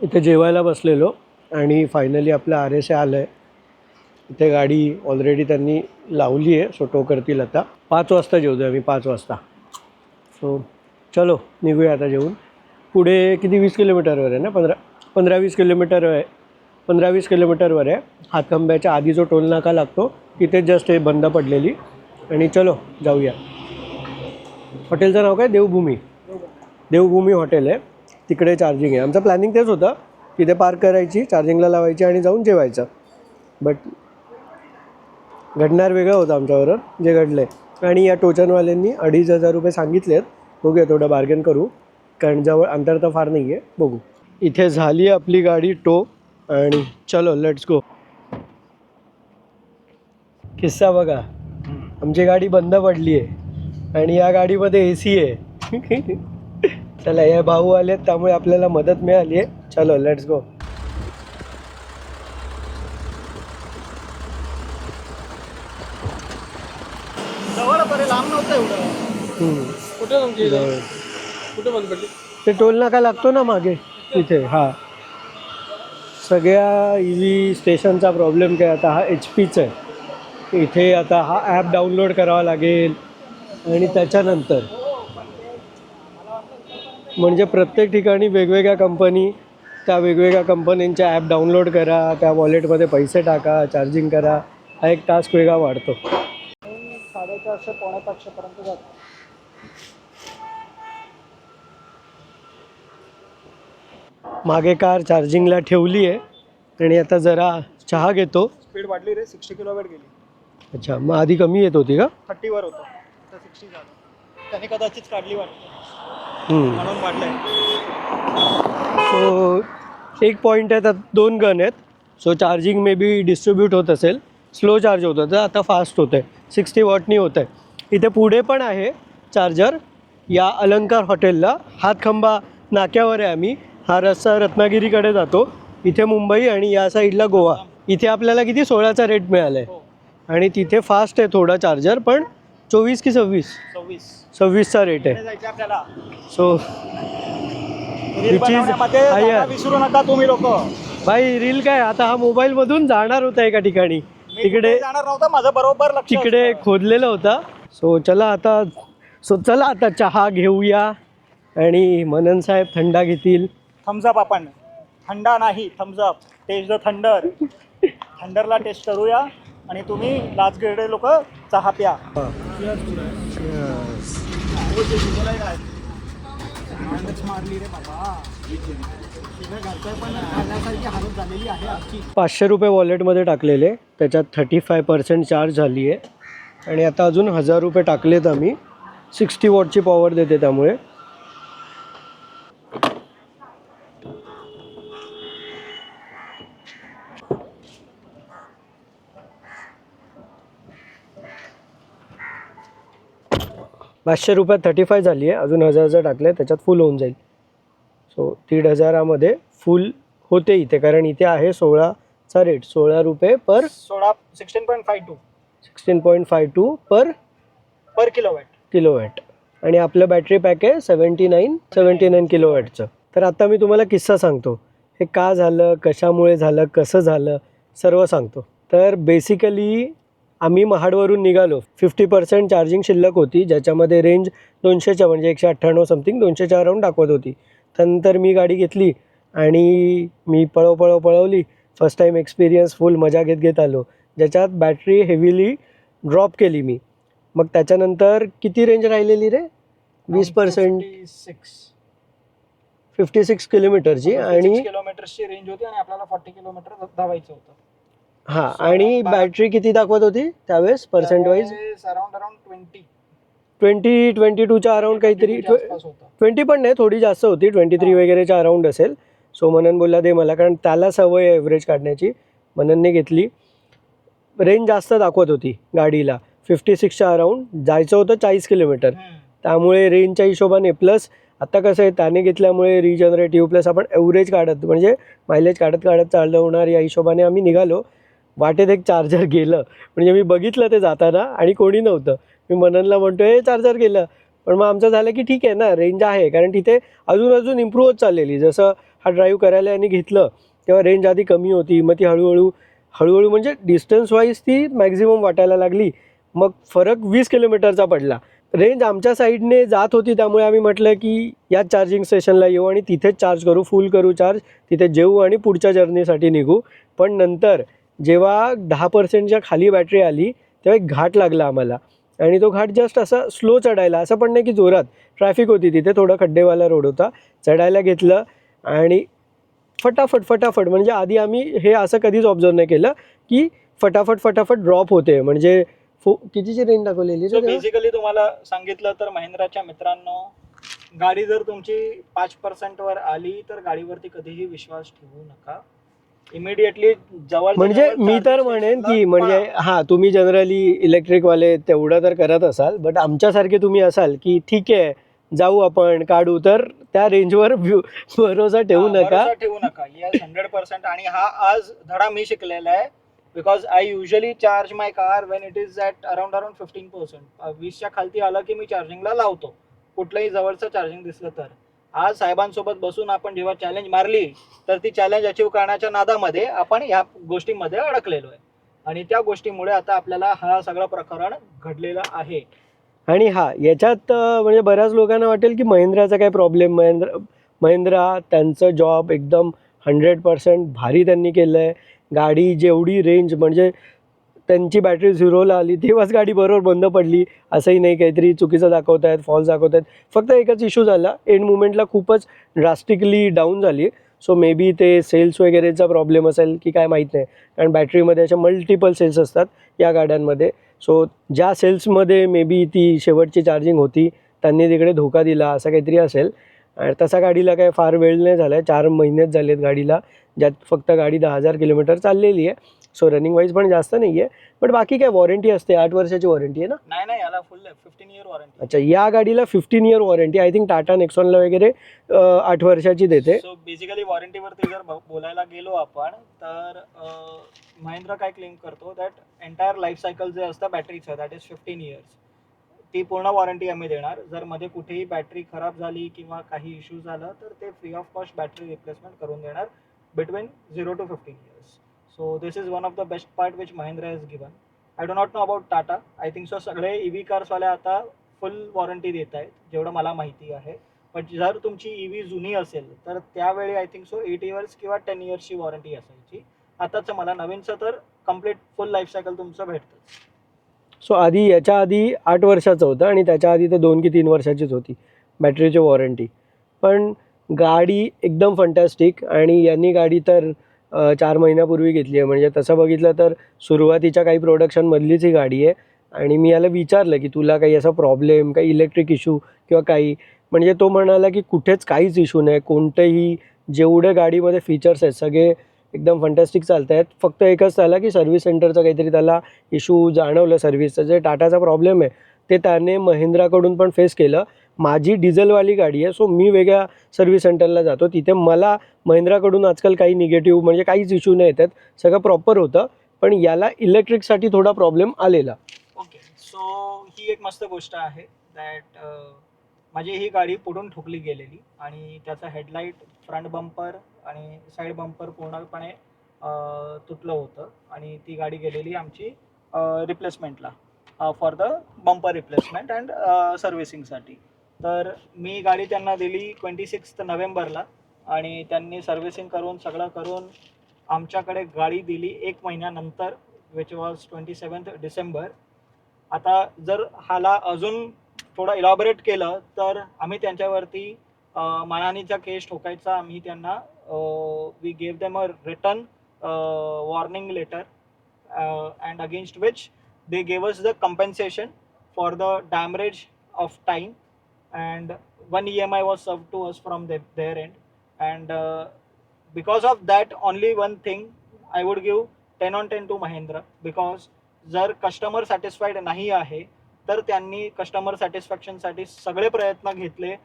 इथे जेवायला बसलेलो आणि फायनली आपलं RSA आलं आहे. इथे गाडी ऑलरेडी त्यांनी लावली आहे, सो टो करतील आता. 5 वाजता जेवतो आम्ही, 5 वाजता. सो चलो निघूया आता जेवून. पुढे किती 20 किलोमीटरवर आहे ना, 15-20 किलोमीटर आहे. 15-20 किलोमीटरवर आहे. हातखंब्याच्या आधी जो टोल नाका लागतो तिथे जस्ट हे बंद पडलेली. आणि चलो जाऊया. हॉटेलचं नाव काय? देवभूमी हॉटेल आहे. तिकडे चार्जिंग आहे. आमचं प्लॅनिंग तेच होतं, तिथे पार्क करायची, चार्जिंगला लावायची आणि जाऊन जेवायचं. बट घडणार वेगळं होतं आमच्याबरोबर जे घडलं आहे. आणि या टोचनवाल्यांनी 2,500 रुपये सांगितले आहेत. बघूया थोडं बार्गेन करू, कारण जवळ अंतर तर फार नाही आहे. बघू. इथे झाली आपली गाडी टो आणि चलो लेट्स गो. किस्सा बघा, आमची गाडी बंद पडली आहे आणि या गाडीमध्ये AC आहे. चला, हे भाऊ आलेत त्यामुळे आपल्याला मदत मिळाली आहे. चलो लेट्स गो. जवळ बरे लांब नव्हतं एवढं. कुठे तुमची कुठे बंद पडली? ते टोल नाका लागतो ना मागे तिथे. हा सगळ्या EV स्टेशनचा प्रॉब्लेम काय, आता हा HPचा आहे. इथे आता हा ॲप डाउनलोड करावा लागेल आणि त्याच्यानंतर म्हणजे प्रत्येक ठिकाणी वेगवेगळ्या कंपनी, त्या वेगवेगळ्या कंपन्यांच्या ॲप डाउनलोड करा, त्या वॉलेटमध्ये पैसे टाका, चार्जिंग करा. हा एक टास्क वेगळा वाढतो. 450-500 पर्यंत जातो. मागे कार चार्जिंगला ठेवली आहे आणि आता जरा चहा घेतो. स्पीड वाढली रे, 60 किलोमीटर गेली. अच्छा, मग आधी कमी येत होती का? 30 वर होतं, आता 60 झालं. त्याने कदाचित काढली वाटतं, हम्म. म्हणून वाढलंय. सो एक पॉईंट आहे, त्यात 2 गन आहेत. So charging may be distribute होत असेल. स्लो चार्ज होतं तर आता फास्ट होतं आहे, 60 वॉटनी होतं आहे. इथे पुढे पण आहे चार्जर या अलंकार हॉटेलला. हातखंबा नाक्यावर आहे आम्ही. हा रस्ता रत्नागिरीकडे जातो. इथे मुंबई आणि या साईडला गोवा. इथे आपल्याला किती 16चा रेट मिळाला आहे आणि तिथे फास्ट आहे थोडा चार्जर, पण 24 की 26चा रेट आहे. जायचं आपल्याला. सो रील बनवण्यामध्ये जागा विसरू नका तुम्ही लोक. भाई रील काय, आता हा मोबाईलमधून जाणार होता एका ठिकाणी, तिकडे जाणार नव्हता, माझं बरोबर लक्ष तिकडे खोदलेला होता. सो चला आता चहा घेऊया आणि मनन साहेब थंडा घेतील. थम्सअप. आपण थंडा नाही, थम्सअप. Taste the thunder. थंडरला टेस्ट करूया आणि तुम्ही लाचगेडे लोक चहा प्या. मारली रे बाबा. 500 रुपये वॉलेटमध्ये टाकलेले, त्याच्यात 35% चार्ज झाली आहे आणि आता अजून 1000 रुपये टाकलेत आम्ही. 60 वॉटची पॉवर देते त्यामुळे. ₹500 35 झाली आहे, अजून 1000 टाकले, त्याच्यात फुल होऊन जाईल. सो 1,500मध्ये फुल होते इथे, कारण इथे आहे 16चा रेट. 16 रुपये पर 16.52 पर किलोवॅट. आणि आपलं बॅटरी पॅक आहे 79 किलोवॅटचं. तर आता मी तुम्हाला किस्सा सांगतो, हे का झालं, कशामुळे झालं, कसं झालं, सर्व सांगतो. तर बेसिकली आम्ही महाडवरून निघालो. 50% चार्जिंग शिल्लक होती, ज्याच्यामध्ये रेंज 200च्या म्हणजे 198 समथिंग 200च्या अराऊंड दाखवत होती. त्यानंतर मी गाडी घेतली आणि मी पळवली. फर्स्ट टाईम एक्सपिरियन्स, फुल मजा घेत आलो. ज्याच्यात बॅटरी हेवीली ड्रॉप केली मी. मग त्याच्यानंतर किती रेंज राहिलेली रे? 20%. 56 किलोमीटरची आणि किलोमीटरची रेंज होती आणि आपल्याला 40 किलोमीटर धावायचं होतं. हां, आणि बॅटरी किती दाखवत होती त्यावेळेस पर्सेंट वाईज? अराउंड 20. 22च्या अराउंड काहीतरी, 22 च्या आसपास होता. 20 पण नाही, थोडी जास्त होती, 23 वगैरेच्या अराउंड असेल. सो मनन बोलला दे मला, कारण त्याला सवय आहे ॲव्हरेज काढण्याची. मननने घेतली. रेंज जास्त दाखवत होती गाडीला, 56च्या अराउंड. जायचं होतं 40 किलोमीटर, त्यामुळे रेंजच्या हिशोबाने. प्लस आता कसं आहे, त्याने घेतल्यामुळे रिजनरेटिव्ह प्लस आपण ॲव्हरेज काढत म्हणजे मायलेज काढत काढत चालवणार या हिशोबाने आम्ही निघालो. वाटेत एक चार्जर गेलं, म्हणजे मी बघितलं ते जाताना आणि कोणी नव्हतं. मी मननला म्हणतो हे चार्जर गेलं, पण मग आमचं झालं की ठीक आहे ना, रेंज आहे, कारण तिथे अजून इम्प्रूव्ह होत चाललेली. जसं हा ड्राईव्ह करायला आणि घेतलं तेव्हा रेंज आधी कमी होती, मग ती हळूहळू म्हणजे डिस्टन्स वाईज ती मॅक्झिमम वाटायला लागली. मग फरक 20 किलोमीटरचा पडला. रेंज आमच्या साईडने जात होती, त्यामुळे आम्ही म्हटलं की याच चार्जिंग स्टेशनला येऊ आणि तिथेच चार्ज करू, फुल करू चार्ज, तिथे जेवू आणि पुढच्या जर्नीसाठी निघू. पण नंतर जेव्हा 10%च्या खाली बॅटरी आली तेव्हा एक घाट लागला आम्हाला, आणि तो घाट जस्ट असा स्लो चढायला, असं पण नाही की जोरात. ट्रॅफिक होती तिथे, थोडा खड्डेवाला रोड होता. चढायला घेतलं आणि फटाफट म्हणजे आधी आम्ही हे असं कधीच ऑब्झर्व नाही केलं की फटाफट ड्रॉप होते. म्हणजे कितीची रेंज दाखवलेली? सो बेसिकली तुम्हाला सांगितलं तर महिंद्राच्या मित्रांनो, गाडी जर तुमची 5% वर आली तर गाडीवरती कधीही विश्वास ठेवू नका. इमिडिएटली जवळ म्हणजे मी तर म्हणेन की म्हणजे हां, तुम्ही जनरली इलेक्ट्रिकवाले तेवढं तर करत असाल, बट आमच्यासारखे तुम्ही असाल की ठीक आहे जाऊ आपण काढू, तर त्या रेंजवर भरोसा ठेवू नका. येस, 100%. आणि हा आज धडा मी शिकलेला आहे, because I usually charge my car Wien it is at around 15%. 20च्या खालती आलं की मी चार्जिंगला लावतो, कुठलंही जवळचं चार्जिंग दिसलं तर. आज साहेबांसोबत बसून आपण जेव्हा चॅलेंज मारली, तर ती चॅलेंज अचीव करण्याच्या नादामध्ये आपण ह्या गोष्टींमध्ये अडकलेलो आहे, आणि त्या गोष्टीमुळे आता आपल्याला हा सगळं प्रकरण घडलेलं आहे. आणि याच्यात म्हणजे बऱ्याच लोकांना वाटेल की महिंद्राचा काय प्रॉब्लेम. महिंद्रा त्यांचं जॉब एकदम 100% भारी त्यांनी केलं आहे. गाडी जेवढी रेंज, म्हणजे त्यांची बॅटरी झिरोला आली तेव्हाच गाडी बरोबर बंद पडली, असंही नाही काहीतरी चुकीचं दाखवत आहेत, फॉल्स दाखवत आहेत. फक्त एकच इश्यू झाला, एंड मुवमेंटला खूपच ड्रास्टिकली डाऊन झाली. सो मे बी ते सेल्स वगैरेचा प्रॉब्लेम असेल की काय माहीत नाही, कारण बॅटरीमध्ये अशा मल्टिपल सेल्स असतात या गाड्यांमध्ये. सो ज्या सेल्समध्ये मे बी ती शेवटची चार्जिंग होती त्यांनी तिकडे धोका दिला, असं काहीतरी असेल. आणि तसा गाडीला काय फार वेळ नाही झाला आहे, 4 महिनेच झाले आहेत गाडीला, ज्यात फक्त गाडी 10,000 किलोमीटर चाललेली आहे. सो रनिंग वाईज पण जास्त नाही आहे. बट बाकी काय वॉरंटी असते, 8 वर्षाची वॉरंटी आहे ना? नाही, याला फुल 15 इयर वॉरंटी. अच्छा, या गाडीला 15 year warranty. I think Tata नेक्सॉनला वगैरे 8 वर्षाची देते. सो बेसिकली वॉरंटीवरती जर बोलायला गेलो आपण, तर महिंद्रा काय क्लेम करतो, दॅट एंटायर लाईफ सायकल जे असतं बॅटरीचं, दॅट इज 15 इयर्स. ती पूर्ण वॉरंटी आम्ही देणार. जर मध्ये कुठेही बॅटरी खराब झाली किंवा काही इश्यू झाला तर ते free of cost battery replacement करून देणार between 0 to 15 years. So this is one of the best part which Mahindra has given. I do not know about Tata. I think so सगळे EV कार्सवाले आता फुल वॉरंटी देत आहेत, जेवढं मला माहिती आहे. पण जर तुमची EV जुनी असेल तर त्यावेळी आय थिंक सो 8 इयर्स किंवा 10 इयर्सची वॉरंटी असायची. आताचं मला नवीनचं तर कम्प्लीट फुल लाईफ सायकल तुमचं भेटतं. सो याच्या आधी 8 वर्षाचं होतं आणि त्याच्या आधी तर 2 की 3 वर्षाचीच होती बॅटरीची वॉरंटी. पण गाडी एकदम फंटॅस्टिक, आणि यांनी गाडी तर 4 महिन्यापूर्वी घेतली आहे. म्हणजे तसं बघितलं तर सुरुवातीच्या काही प्रोडक्शनमधलीच ही गाडी आहे. आणि मी याला विचारलं की तुला काही असा प्रॉब्लेम, काही इलेक्ट्रिक इश्यू किंवा काही, म्हणजे तो म्हणाला की कुठेच काहीच इश्यू नाही, कोणतेही. जेवढे गाडीमध्ये फीचर्स आहेत सगळे एकदम फंटॅस्टिक चालत आहेत. फक्त एकच झाला की सर्व्हिस सेंटरचं काहीतरी त्याला इश्यू जाणवलं, सर्व्हिसचं जे टाटाचा प्रॉब्लेम आहे ते त्याने महिंद्राकडून पण फेस केलं. माझी डिझेलवाली गाडी आहे, सो मी वेगळ्या सर्व्हिस सेंटरला जातो, तिथे मला महिंद्राकडून आजकाल काही निगेटिव्ह म्हणजे काहीच इश्यू नाही येतात, सगळं प्रॉपर होतं. पण याला इलेक्ट्रिकसाठी थोडा प्रॉब्लेम आलेला. ओके, सो ही एक मस्त गोष्ट आहे दॅट माझी ही गाडी पुढून ठोकली गेलेली आणि त्याचा हेडलाईट, फ्रंट बंपर आणि साईड बंपर पूर्णपणे तुटलं होतं, आणि ती गाडी गेलेली आमची रिप्लेसमेंटला for the bumper replacement and सर्व्हिसिंगसाठी. तर मी गाडी त्यांना दिली 26 नोव्हेंबरला, आणि त्यांनी सर्व्हिसिंग करून सगळं करून आमच्याकडे गाडी दिली 1 महिन्यानंतर, विच वॉज 27 डिसेंबर. आता जर हाला अजून थोडं इलॉबरेट केलं तर आम्ही त्यांच्यावरती मानहानीचा केस ठोकायचा. आम्ही त्यांना we gave them a return warning letter and against which they gave us the compensation for the damage of time, and one EMI was served to us from their end, and because of that, only one thing I would give 10 on 10 to Mahindra, because जर customer satisfied नाही आहे तर त्यांनी customer सॅटिस्फॅक्शनसाठी सगळे प्रयत्न घेतले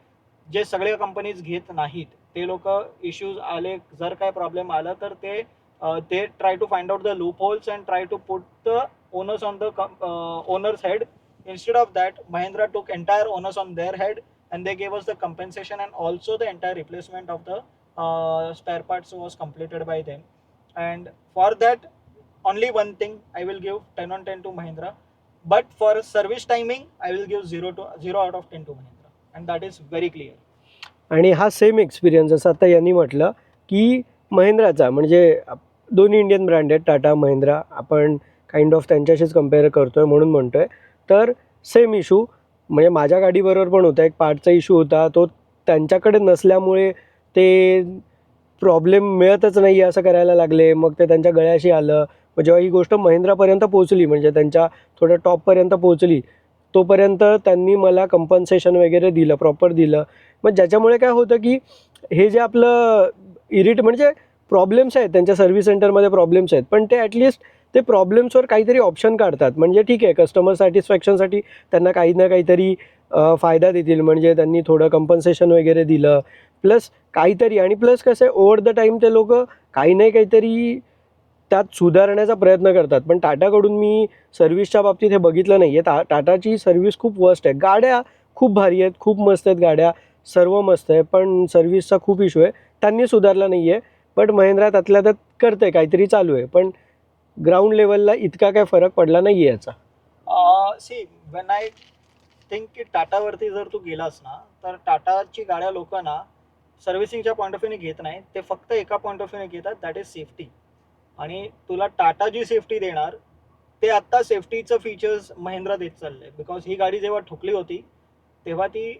जे सगळे कंपनीज घेत नाहीत. ते लोक इश्यूज आले, जर काय प्रॉब्लेम आला तर ते try to find out the loopholes and try to put the owners on the owners head. Instead of that, Mahindra took entire onus on their head and they gave us the compensation, and also the entire replacement of the spare parts was completed by them. And for that, only one thing I will give 10 on 10 to Mahindra, but for service timing I will give 0 out of 10 to Mahindra, and that is very clear. आणि हा same experience जसं आता यांनी म्हटलं की महिंद्राचा, म्हणजे दोन्ही Indian brand आहेत टाटा महिंद्रा, आपण काइंड ऑफ त्यांच्याशीच कम्पेअर करतो आहे म्हणून म्हणतो आहे. तर सेम इशू म्हणजे माझ्या गाडीबरोबर पण होता, एक पार्टचा इशू होता, तो त्यांच्याकडे नसल्यामुळे ते प्रॉब्लेम मिळतच नाही असं करायला लागले, मग ते त्यांच्या गळ्याशी आलं. मग जेव्हा ही गोष्ट महिंद्रापर्यंत पोहोचली, म्हणजे त्यांच्या थोड्या टॉपपर्यंत पोहोचली, तोपर्यंत त्यांनी मला कंपन्सेशन वगैरे दिलं, प्रॉपर दिलं. मग ज्याच्यामुळे काय होतं की हे जे आपलं म्हणजे प्रॉब्लेम्स आहेत त्यांच्या सर्व्हिस सेंटरमध्ये प्रॉब्लेम्स आहेत, पण ते ॲटलिस्ट ते प्रॉब्लेम्सवर काहीतरी ऑप्शन काढतात. म्हणजे ठीक आहे, कस्टमर सॅटिस्फॅक्शनसाठी त्यांना काही ना काहीतरी फायदा देतील, म्हणजे त्यांनी थोडं कंपन्सेशन वगैरे दिलं प्लस काहीतरी. आणि प्लस कसं आहे, ओव्हर द टाईम ते लोक काही नाही काहीतरी त्यात सुधारण्याचा प्रयत्न करतात. पण टाटाकडून मी सर्व्हिसच्या बाबतीत हे बघितलं नाही आहे. टाटाची सर्व्हिस खूप वर्स्ट आहे. गाड्या खूप भारी आहेत, खूप मस्त आहेत गाड्या, सर्व मस्त आहे, पण सर्व्हिसचा खूप इश्यू आहे. त्यांनी सुधारला नाही आहे, बट महिंद्रा त्यातल्या त्यात करतं आहे, काहीतरी चालू आहे, पण ग्राउंड लेवलला इतका काय फरक पडला नाही आहे याचा. सी वेन आय थिंक की टाटावरती जर तू गेलास ना, तर टाटाची गाड्या लोक ना सर्व्हिसिंगच्या पॉईंट ऑफ व्ह्यूने घेत नाही, ते फक्त एका पॉईंट ऑफ व्ह्यूने घेतात, दॅट इज सेफ्टी. आणि तुला टाटा जी सेफ्टी देणार ते आत्ता सेफ्टीचं फीचर्स महिंद्रा देत चाललंय. बिकॉज ही गाडी जेव्हा ठोकली होती तेव्हा ती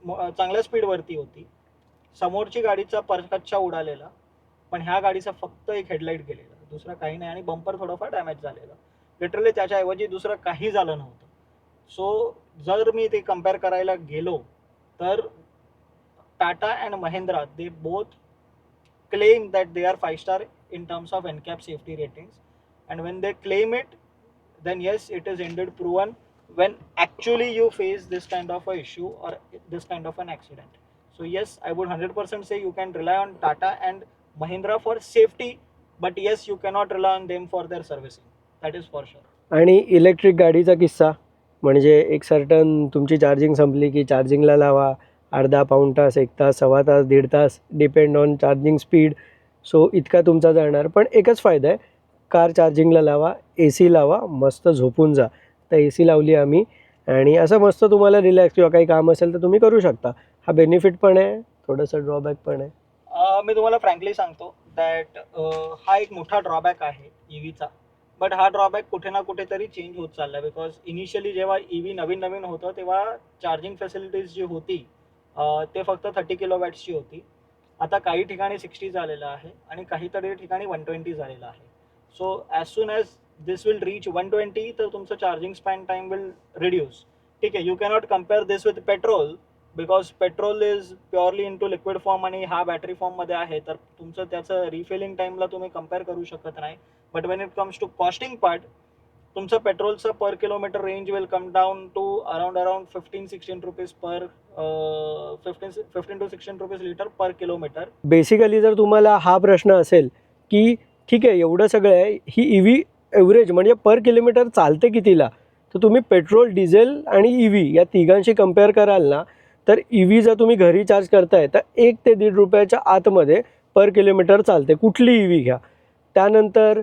चांगल्या स्पीडवरती होती, समोरची गाडीचा परकच्चा उडालेला, पण ह्या गाडीचा फक्त एक हेडलाईट गेलेला, दुसरा काही नाही, आणि बंपर थोडंफार डॅमेज झालेलं. लिटरली त्याच्याऐवजी दुसरं काही झालं नव्हतं. सो जर मी ते कम्पेअर करायला गेलो तर Tata and Mahindra they both claim that they are 5-star in terms of NCAP safety ratings, and when they claim it, then yes, it is indeed proven when actually you face this kind of a issue or this kind of an accident. So yes, I would 100% say you can rely on Tata and Mahindra for safety, but yes, you cannot rely on them for their servicing, that is for sure. आणि electric गाडीचा किस्सा म्हणजे एक certain तुमची charging संपली की चार्जिंगला लावा, अर्धा पाऊण तास, 1 तास, सव्वा तास, 1.5 तास, depend on charging speed. So इतका तुमचा जाणार. पण एकच फायदा आहे, कार चार्जिंगला लावा, AC लावा, मस्त झोपून जा. तर AC लावली आम्ही आणि असं मस्त तुम्हाला रिलॅक्स किंवा काही काम असेल तर तुम्ही करू शकता. हा बेनिफिट पण आहे, थोडंसं ड्रॉबॅक पण आहे. मी तुम्हाला फ्रँकली सांगतो दॅट हा एक मोठा ड्रॉबॅक आहे EVचा, बट हा ड्रॉबॅक कुठे ना कुठेतरी चेंज होत चालला. बिकॉज इनिशियली जेव्हा EV नवीन होतं तेव्हा चार्जिंग फॅसिलिटीज जी होती ते फक्त 30 किलोवॅट्सची होती. आता काही ठिकाणी 60 झालेलं आहे आणि काहीतरी ठिकाणी 120 झालेलं आहे. So as soon as this will reach 120 तर तुमचं charging span time will reduce. ठीक आहे, you cannot compare this with petrol, because petrol is purely into liquid form आणि हा बॅटरी फॉर्ममध्ये आहे, तर तुमचं त्याचं रिफिलिंग टाईमला तुम्ही कम्पेअर करू शकत नाही. But when it comes to costing part, तुमचं पेट्रोलचं per kilometre range will come down to around 15-16 rupees per 15 to 16 rupees litre per kilometre. Basically जर तुम्हाला हा प्रश्न असेल की ठीक आहे एवढं सगळं आहे, ही EV ॲव्हरेज म्हणजे पर किलोमीटर चालते कितीला, तर तुम्ही पेट्रोल, डिझेल आणि EV या तिघांशी कम्पेअर कराल ना, तर EV जर तुम्ही घरी चार्ज करताय तर 1 ते 1.5 रुपयाच्या आतमध्ये पर किलोमीटर चालते, कुठली EV घ्या. त्यानंतर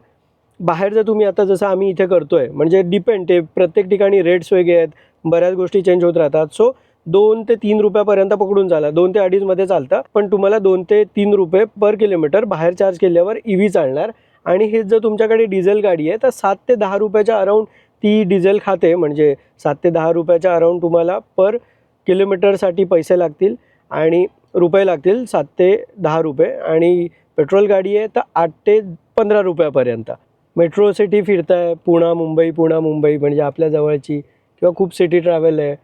बाहेर जर तुम्ही आता जसं आम्ही इथे करतो आहे, म्हणजे डिपेंड, ते प्रत्येक ठिकाणी रेट्स वेगळे आहेत, बऱ्याच गोष्टी चेंज होत राहतात. सो 2 ते 3 रुपयापर्यंत पकडून चाला, 2 ते 2.5 मध्ये चालतं, पण तुम्हाला 2 ते 3 रुपये पर किलोमीटर बाहेर चार्ज केल्यावर EV चालणार. आणि हेच जर तुमच्याकडे डिझेल गाडी आहे तर 7 ते 10 रुपयाच्या अराउंड ती डिझेल खाते, म्हणजे 7 ते 10 रुपयाच्या अराउंड तुम्हाला पर किलोमीटरसाठी पैसे लागतील आणि रुपये लागतील 7 ते 10 रुपये. आणि पेट्रोल गाडी आहे तर 8 ते 15 रुपयापर्यंत. मेट्रो सिटी फिरताय, पुणा मुंबई म्हणजे आपल्या जवळची, किंवा खूप सिटी ट्रॅव्हल आहे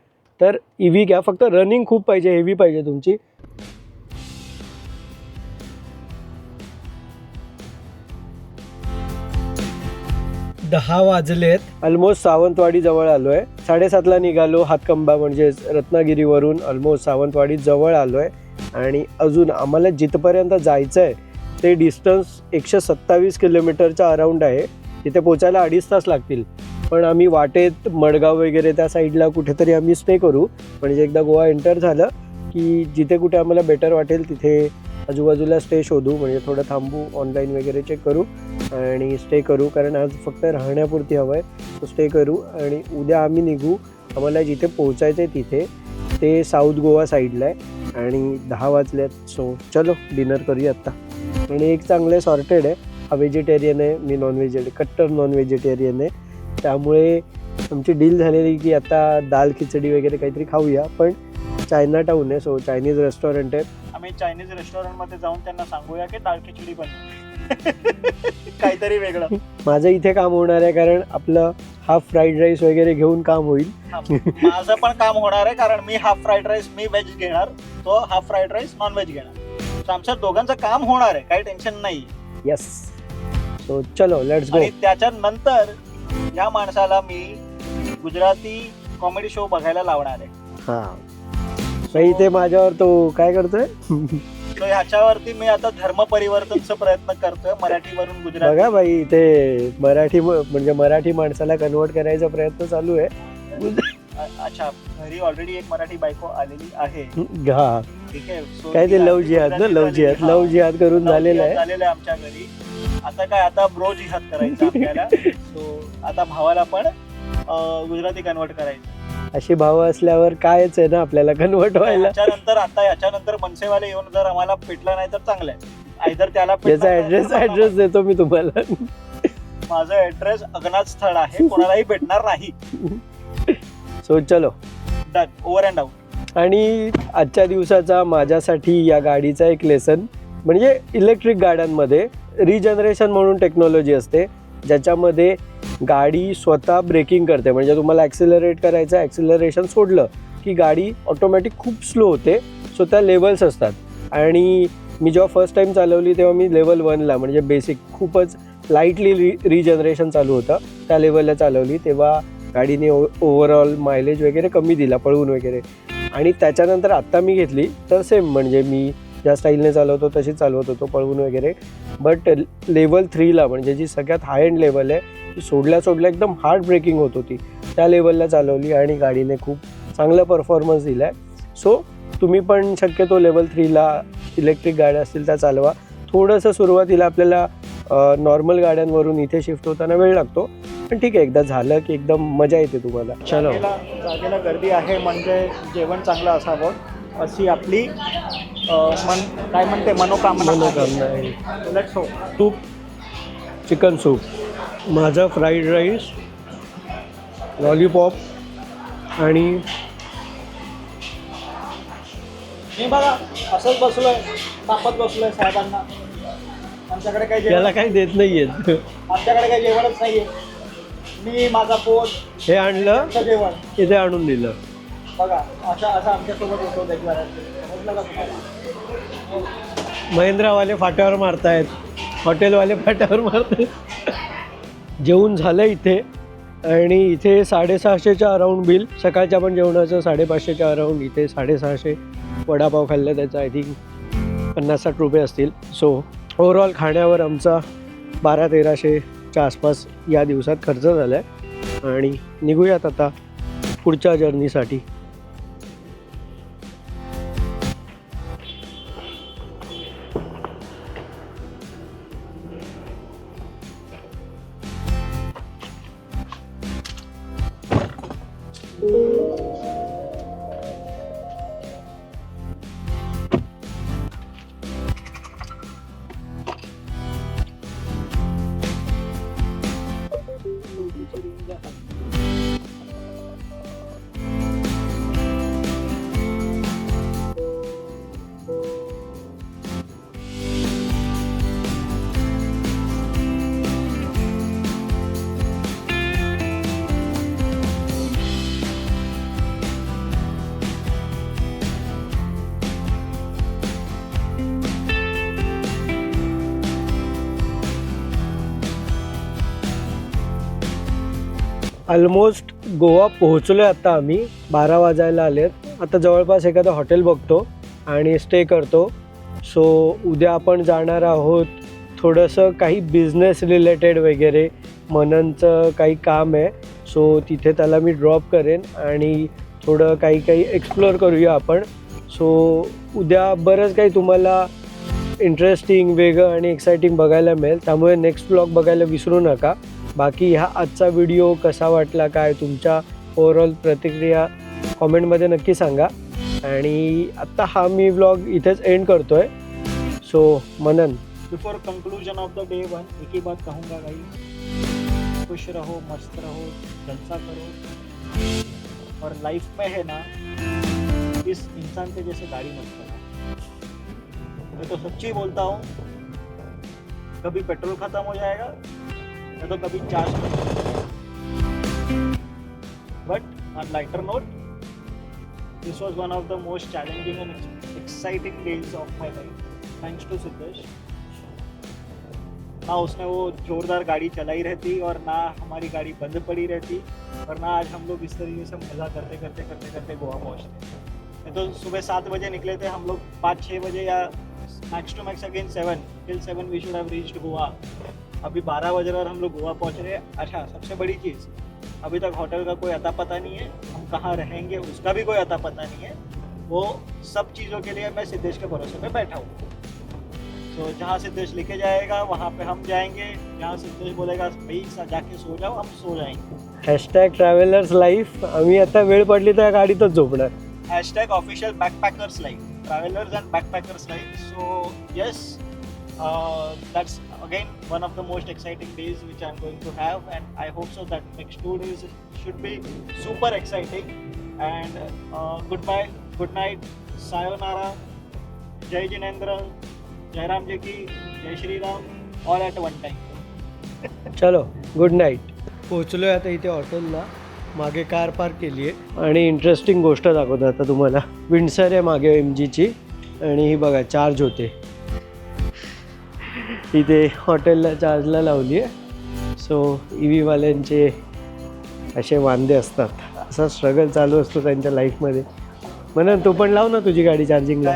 तर EV घ्या, फक्त रनिंग खूप पाहिजे, हेवी पाहिजे तुमची. दहा वाजलेत, ऑलमोस्ट सावंतवाडी जवळ आलोय. 7:30ला निघालो हातकंबा म्हणजे रत्नागिरीवरून, ऑलमोस्ट सावंतवाडी जवळ आलोय. आणि अजून आम्हाला जिथपर्यंत जायचं आहे ते डिस्टन्स 127 किलोमीटरच्या अराउंड आहे. तिथे पोचायला 2.5 तास लागतील. पण आम्ही वाटेत मडगाव वगैरे त्या साईडला कुठेतरी आम्ही स्टे करू. म्हणजे एकदा गोवा एंटर झालं की जिथे कुठे आम्हाला बेटर वाटेल तिथे आजूबाजूला स्टे शोधू. म्हणजे थोडं थांबू, ऑनलाईन वगैरे चेक करू आणि स्टे करू. कारण आज फक्त राहण्यापुरती हवं आहे, सो स्टे करू. आणि उद्या आम्ही निघू. आम्हाला जिथे पोचायचं आहे तिथे ते साऊथ गोवा साईडला आहे. आणि 10 वाजल्यात, सो चलो डिनर करूया आत्ता. आणि एक चांगले सॉर्टेड आहे, हा व्हेजिटेरियन आहे, मी नॉन व्हेजिटेरियन, कट्टर नॉन व्हेजिटेरियन आहे. त्यामुळे आमची डील झालेली की आता दाल खिचडी वगैरे काहीतरी खाऊया. पण चायना टाऊन आहे, सो चायनीज रेस्टॉरंट आहे. आम्ही चायनीज रेस्टॉरंटमध्ये जाऊन त्यांना सांगूया की दाल खिचडी बनव काहीतरी वेगळं. माझं इथे काम होणार आहे कारण आपलं हाफ फ्राईड राईस वगैरे घेऊन काम होईल. माझं पण काम होणार आहे कारण मी हाफ फ्राईड राईस मी व्हेज घेणार, तो half fried rice non veg घेणार. So आमच्या दोघांचं काम होणार आहे, काही टेन्शन नाही. येस, सो चलो लेट्स गो. आणि त्याच्यानंतर या माणसाला मी गुजराती कॉमेडी शो बघायला लावणार आहे. हां, इथे माझ्यावर तो काय करतोय So ह्याच्यावरती मी आता धर्म परिवर्तनचा प्रयत्न करतोय, मराठीवरून गुजराती. बघा बाई, इथे मराठी म्हणजे मराठी माणसाला कन्वर्ट करायचा प्रयत्न चालू आहे. अच्छा, घरी ऑलरेडी एक मराठी बायको आलेली आहे. हा, ठीक आहे. So काय ते लव जिहाद ना, लव जिहाद करून झालेलं आहे आमच्या घरी. आता काय, आता ब्रो जिहाद करायचं आपल्याला. सो आता भावाला पण गुजराती कन्वर्ट करायचं. अशी भावं असल्यावर कायच आहे ना आपल्याला कन्वर्ट व्हायला. याच्यानंतर मनसेवाले येऊन जर आम्हाला पेटलं नाही तर चांगलं आहे. आयदर त्याला त्याचा ऍड्रेस देतो मी तुम्हाला. माझं ऍड्रेस अज्ञात स्थळ आहे, कोणालाही भेटणार नाही. सो चलो डन, ओव्हर अँड आउट. आणि आजच्या दिवसाचा माझ्यासाठी या गाडीचा एक लेसन म्हणजे इलेक्ट्रिक गाड्यांमध्ये रिजनरेशन म्हणून टेक्नॉलॉजी असते, ज्याच्यामध्ये गाडी स्वतः ब्रेकिंग करते. म्हणजे तुम्हाला ॲक्सिलरेट करायचं, ॲक्सिलरेशन सोडलं की गाडी ऑटोमॅटिक खूप स्लो होते. सो त्या लेवल्स असतात. आणि मी जेव्हा फर्स्ट टाईम चालवली तेव्हा मी लेवल 1ला म्हणजे बेसिक खूपच लाईटली रिजनरेशन चालू होतं, त्या लेवलला चालवली. तेव्हा गाडीने ओव्हरऑल मायलेज वगैरे कमी दिला पळवून वगैरे. आणि त्याच्यानंतर आत्ता मी घेतली तर सेम म्हणजे मी ज्या स्टाईलने चालवतो तशीच चालवत होतो पळवून वगैरे. बट लेवल 3ला म्हणजे जी सगळ्यात हाय एंड लेवल आहे ती सोडल्या एकदम हार्ड ब्रेकिंग होत होती, त्या लेवलला चालवली आणि गाडीने खूप चांगला परफॉर्मन्स दिला आहे. सो तुम्ही पण शक्यतो लेवल 3ला इलेक्ट्रिक गाड्या असतील त्या चालवा. थोडंसं सुरुवातीला आपल्याला नॉर्मल गाड्यांवरून इथे शिफ्ट होताना वेळ लागतो, पण ठीक आहे, एकदा झालं की एकदम मजा येते तुम्हाला. चलो, जागेला गर्दी आहे म्हणजे जेवण चांगलं असावं अशी आपली काय म्हणते मनोकामना आहे. Let's go. Soup, chicken soup, माझा फ्राईड राईस, लॉलीपॉप आणि मी बघा असंच बसलोय, तापत बसलोय साहेबांना. आमच्याकडे काही त्याला काही देत नाही आहेत. आमच्याकडे काही जेवणच नाहीये. मी माझा पोट हे आणलं, जेवण इथे आणून दिलं. बघा असं आमच्यासोबत होतो. समजलं का तुम्हाला? महिंद्रावाले फाट्यावर मारतायत, हॉटेलवाले फाट्यावर मारतायत. जेवून झालं इथे. आणि इथे 650च्या अराऊंड बिल, सकाळच्या पण जेवणाचं 550च्या अराऊंड. इथे 650 वडापाव खाल्लं, त्याचं आय थिंक 50-60 रुपये असतील. सो ओव्हरऑल खाण्यावर आमचा 1200-1300च्या आसपास या दिवसात खर्च झाला आहे. आणि निघूयात आता पुढच्या जर्नीसाठी. ऑलमोस्ट गोवा पोहोचलो आहे आता आम्ही. 12 वाजायला आलेत. आता जवळपास एखादं हॉटेल बघतो आणि स्टे करतो. सो उद्या आपण जाणार आहोत थोडंसं काही बिझनेस रिलेटेड वगैरे. मननचं काही काम आहे, सो तिथे त्याला मी ड्रॉप करेन आणि थोडं काही एक्सप्लोअर करूया आपण. सो उद्या बरंच काही तुम्हाला इंटरेस्टिंग, वेगळं आणि एक्साइटिंग बघायला मिळेल. त्यामुळे नेक्स्ट ब्लॉग बघायला विसरू नका. बाकी ह्या आजचा व्हिडिओ कसा वाटला, काय तुमच्या ओव्हरऑल प्रतिक्रिया कॉमेंटमध्ये नक्की सांगा. आणि आत्ता हा मी व्लॉग इथेच एंड करतो आहे. सो मनन, before conclusion of the day 1 एक ही बात कहूँगा भाई, खुश रहो, मस्त रहो, जलसा करो और लाइफ में है ना इस इंसान के जैसे गाड़ी मत चलाओ. मैं तो सच्ची बोलता हूँ, कभी पेट्रोल खत्म हो जाएगा या तो कभी चार्ज खत्म हो जाएगा. But on lighter note, this was one of the most challenging and exciting days of my life. Thanks to Siddhesh. ना उसने वो जोरदार गाड़ी चलाई रहती और ना हमारी गाड़ी बंद पड़ी रहती और ना आज हम लोग इस तरीके से मज़ा करते करते गोवा पहुँचते. नहीं तो सुबह 7 बजे निकले थे हम लोग, 5-6 बजे या max to max again 7 till 7 we should have reached Goa. अभी 12 बज रहा और हम लोग गोवा पहुँच रहे हैं. अच्छा, सबसे बड़ी चीज़, अभी तक होटल का कोई अता पता नहीं है, हम कहाँ रहेंगे उसका भी कोई अता पता नहीं है. वो सब चीज़ों के लिए मैं सिद्धेश के भरोसे पे बैठा हूँ. तो जहाँ सिद्धेश लेके जाएगा वहाँ पे हम जाएंगे. जहाँ सिद्धेश बोलेगा भाई जाके सो जाओ, हम सो जाएंगे. #Travellers life. आम्ही आता वेळ पडली तर गाडीतच झोपणार. #official backpackers life, travelers and backpackers life. So yes, that's again one of the most exciting days which I'm going to have, and I hope so that next 2 days should be super exciting. And goodbye, good night, sayonara, jai jinendra, जय राम जी की, जय Shri Ram, all at one time. चलो, good night. पोहोचलो आहे आता इथे हॉटेलला. मागे car park केली आहे आणि इंटरेस्टिंग गोष्ट दाखवतो आता तुम्हाला. विंडसर आहे मागे MGची आणि ही बघा चार्ज होते. इथे हॉटेलला चार्जला लावली आहे. सो EV वाल्यांचे असे वांदे असतात. असा स्ट्रगल चालू असतो त्यांच्या लाईफमध्ये. म्हणून तू पण लाव ना तुझी गाडी चार्जिंगला.